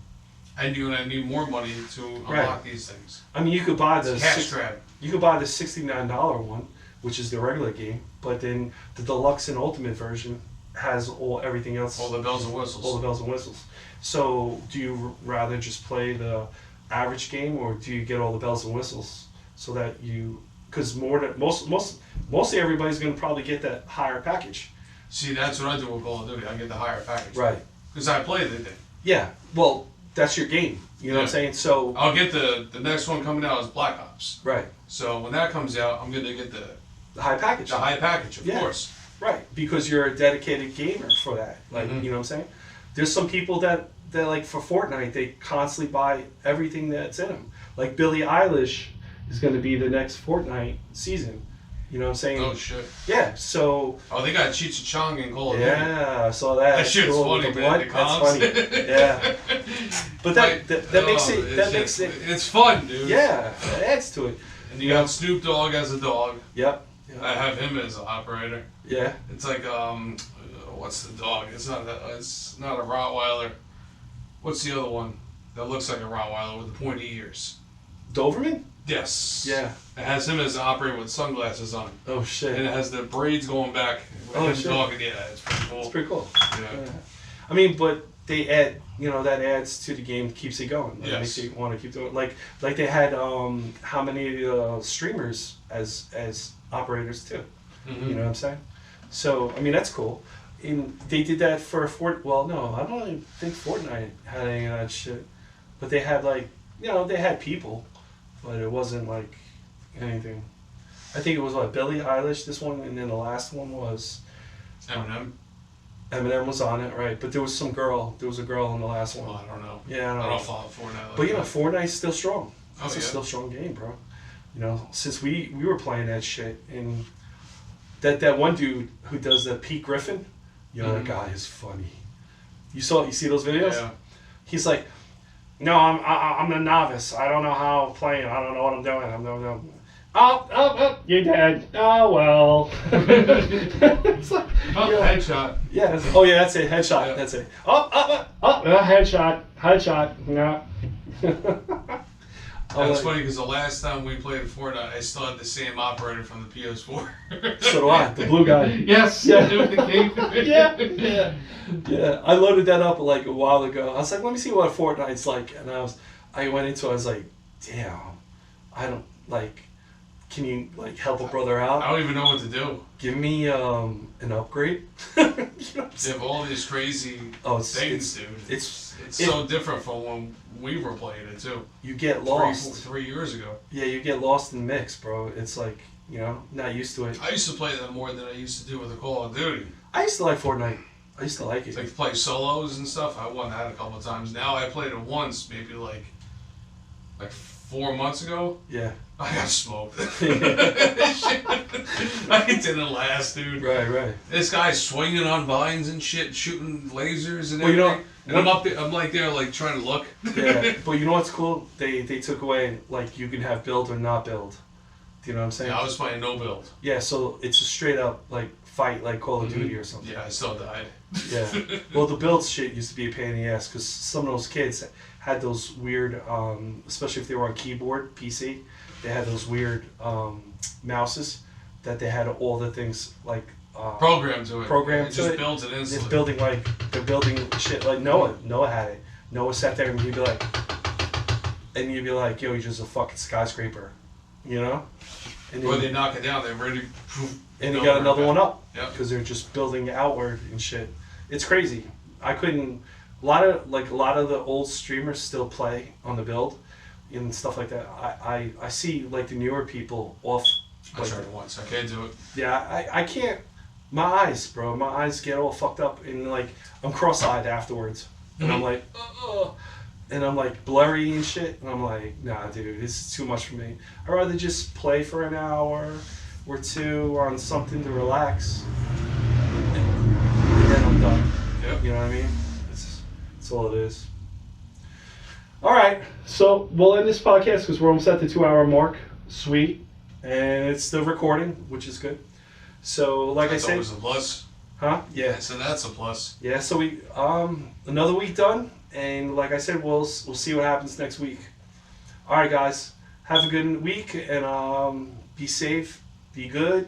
And you're gonna need more money to unlock Right. these things. I mean, you could buy the It's a cash grab. you could buy the $69 one, which is the regular game, but then the deluxe and ultimate version has everything else, All the bells and whistles. all the bells and whistles. So, do you rather just play the average game, or do you get all the bells and whistles so that you? Because mostly everybody's going to probably get that higher package. See, that's what I do with Call of Duty. I get the higher package. Right. Because I play the thing. Yeah. Well, that's your game. You know what I'm Yeah. saying? So. I'll get the next one coming out is Black Ops. Right. So when that comes out, I'm gonna get the The high package. high package, of Yeah. course. Right, because you're a dedicated gamer for that. Like, Mhm. you know what I'm saying? There's some people that like for Fortnite, they constantly buy everything that's in them. Like Billie Eilish is going to be the next Fortnite season. You know what I'm saying? Oh shit. Yeah. So Oh, they got Cheech and Chong in Call of Duty. yeah, I saw that. That shit's Cool. funny, With the man. blunt, The that's comms. funny. Yeah. But that makes it. That makes it. It's fun, dude. Yeah, it adds to it. And you got Snoop Dogg as a dog. Yep. I have him as an operator. Yeah. It's like what's the dog? It's not a Rottweiler. What's the other one that looks like a Rottweiler with the pointy ears? Doberman. Yes. Yeah. It has him as an operator with sunglasses on. Oh shit. And it has the braids going back. Oh, Him shit. talking, yeah, it's pretty cool. It's pretty cool. Yeah. Yeah. I mean, but they add, you know, that adds to the game, keeps it going. It Yes. makes you want to keep doing. Like they had how many streamers as operators too. Mhm. You know what I'm saying? So I mean that's cool. And they did that for Well, no, I don't even think Fortnite had any of that shit. But they had they had people, but it wasn't like anything. I think it was Billie Eilish, this one, and then the last one was Eminem. Eminem was on it, right? But there was some girl. There was a girl in the last one. Well, I don't know. Yeah, I I don't don't know. follow Fortnite. Like But you know, that. Fortnite's still strong. It's a yeah. still strong game, bro. You know, since we were playing that shit, and that one dude who does the Pete Griffin, you know, that guy is funny. You see those videos? Yeah. He's like, no, I'm a novice. I don't know how I'm playing. I don't know what I'm doing. Oh, you're dead. Oh well. It's like, Oh, yeah. headshot. Yeah. Oh yeah, that's it. Headshot. Yeah. That's it. Headshot. Headshot. No. That's funny because the last time we played Fortnite, I still had the same operator from the PS4. So do I. The blue guy. Yes. Yeah. With the cape. Yeah. Yeah. I loaded that up like a while ago. I was like, let me see what Fortnite's like, and I went into it. I was like, damn. I don't like. Can you like help a brother out? I don't even know what to do. Give me an upgrade. You know what I'm They saying? have all these crazy Oh, things, dude. it's so different from when we were playing it too. you get lost. 3 years ago. Yeah, you get lost in the mix, bro. It's like, you know, not used to it. I used to play that more than I used to do with the Call of Duty. I used to like Fortnite. I used to like it. Like to play solos and stuff. I won that a couple of times. Now I played it once, maybe like 4 months ago. Yeah. I got smoked. It didn't last, dude. Right. This guy's swinging on vines and shit, shooting lasers and Well, you everything. know, and I'm up there, I'm like there, like trying to look. Yeah. But you know what's cool? They took away like you can have build or not build. Do you know what I'm saying? Yeah, I was playing no build. Yeah, so it's a straight up like fight like Call of Duty or something. Yeah, I still died. Yeah. Well, the build shit used to be a pain in the ass because some of those kids had those weird, especially if they were on keyboard, PC, they had those weird mouses that they had all the things like. Programmed to it. Programmed It to just it. builds it They're instantly. building shit like Noah. Noah had it. Noah sat there and you'd be like, yo, he's just a fucking skyscraper, you know? And Or then, they knock it down, they're ready. and you got another one up Yep. because they're just building outward and shit. It's crazy. I couldn't. A lot of the old streamers still play on the build and stuff like that. I see like the newer people off. I Like, tried it once. I can't do it. yeah, I can't. My eyes, bro. My eyes get all fucked up and like I'm cross-eyed afterwards, and I'm like, ugh. And I'm like blurry and shit, and I'm like, nah, dude, this is too much for me. I'd rather just play for an hour or two on something to relax, and then I'm done. Yep. You know what I mean? That's all it is. All right, so we'll end this podcast because we're almost at the 2-hour mark. Sweet, and it's still recording, which is good. So, like That's I always said, a plus. huh? Yeah. So that's a plus. Yeah, so we another week done, and like I said, we'll see what happens next week. All right, guys, have a good week, and be safe, be good,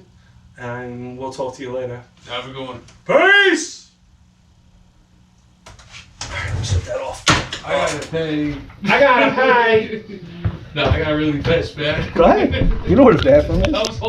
and we'll talk to you later. Have a good one. Peace. All right, let me shut that off. I gotta pay. I gotta pay. No, I got really pissed, man. Go ahead. You know what a bathroom is. I was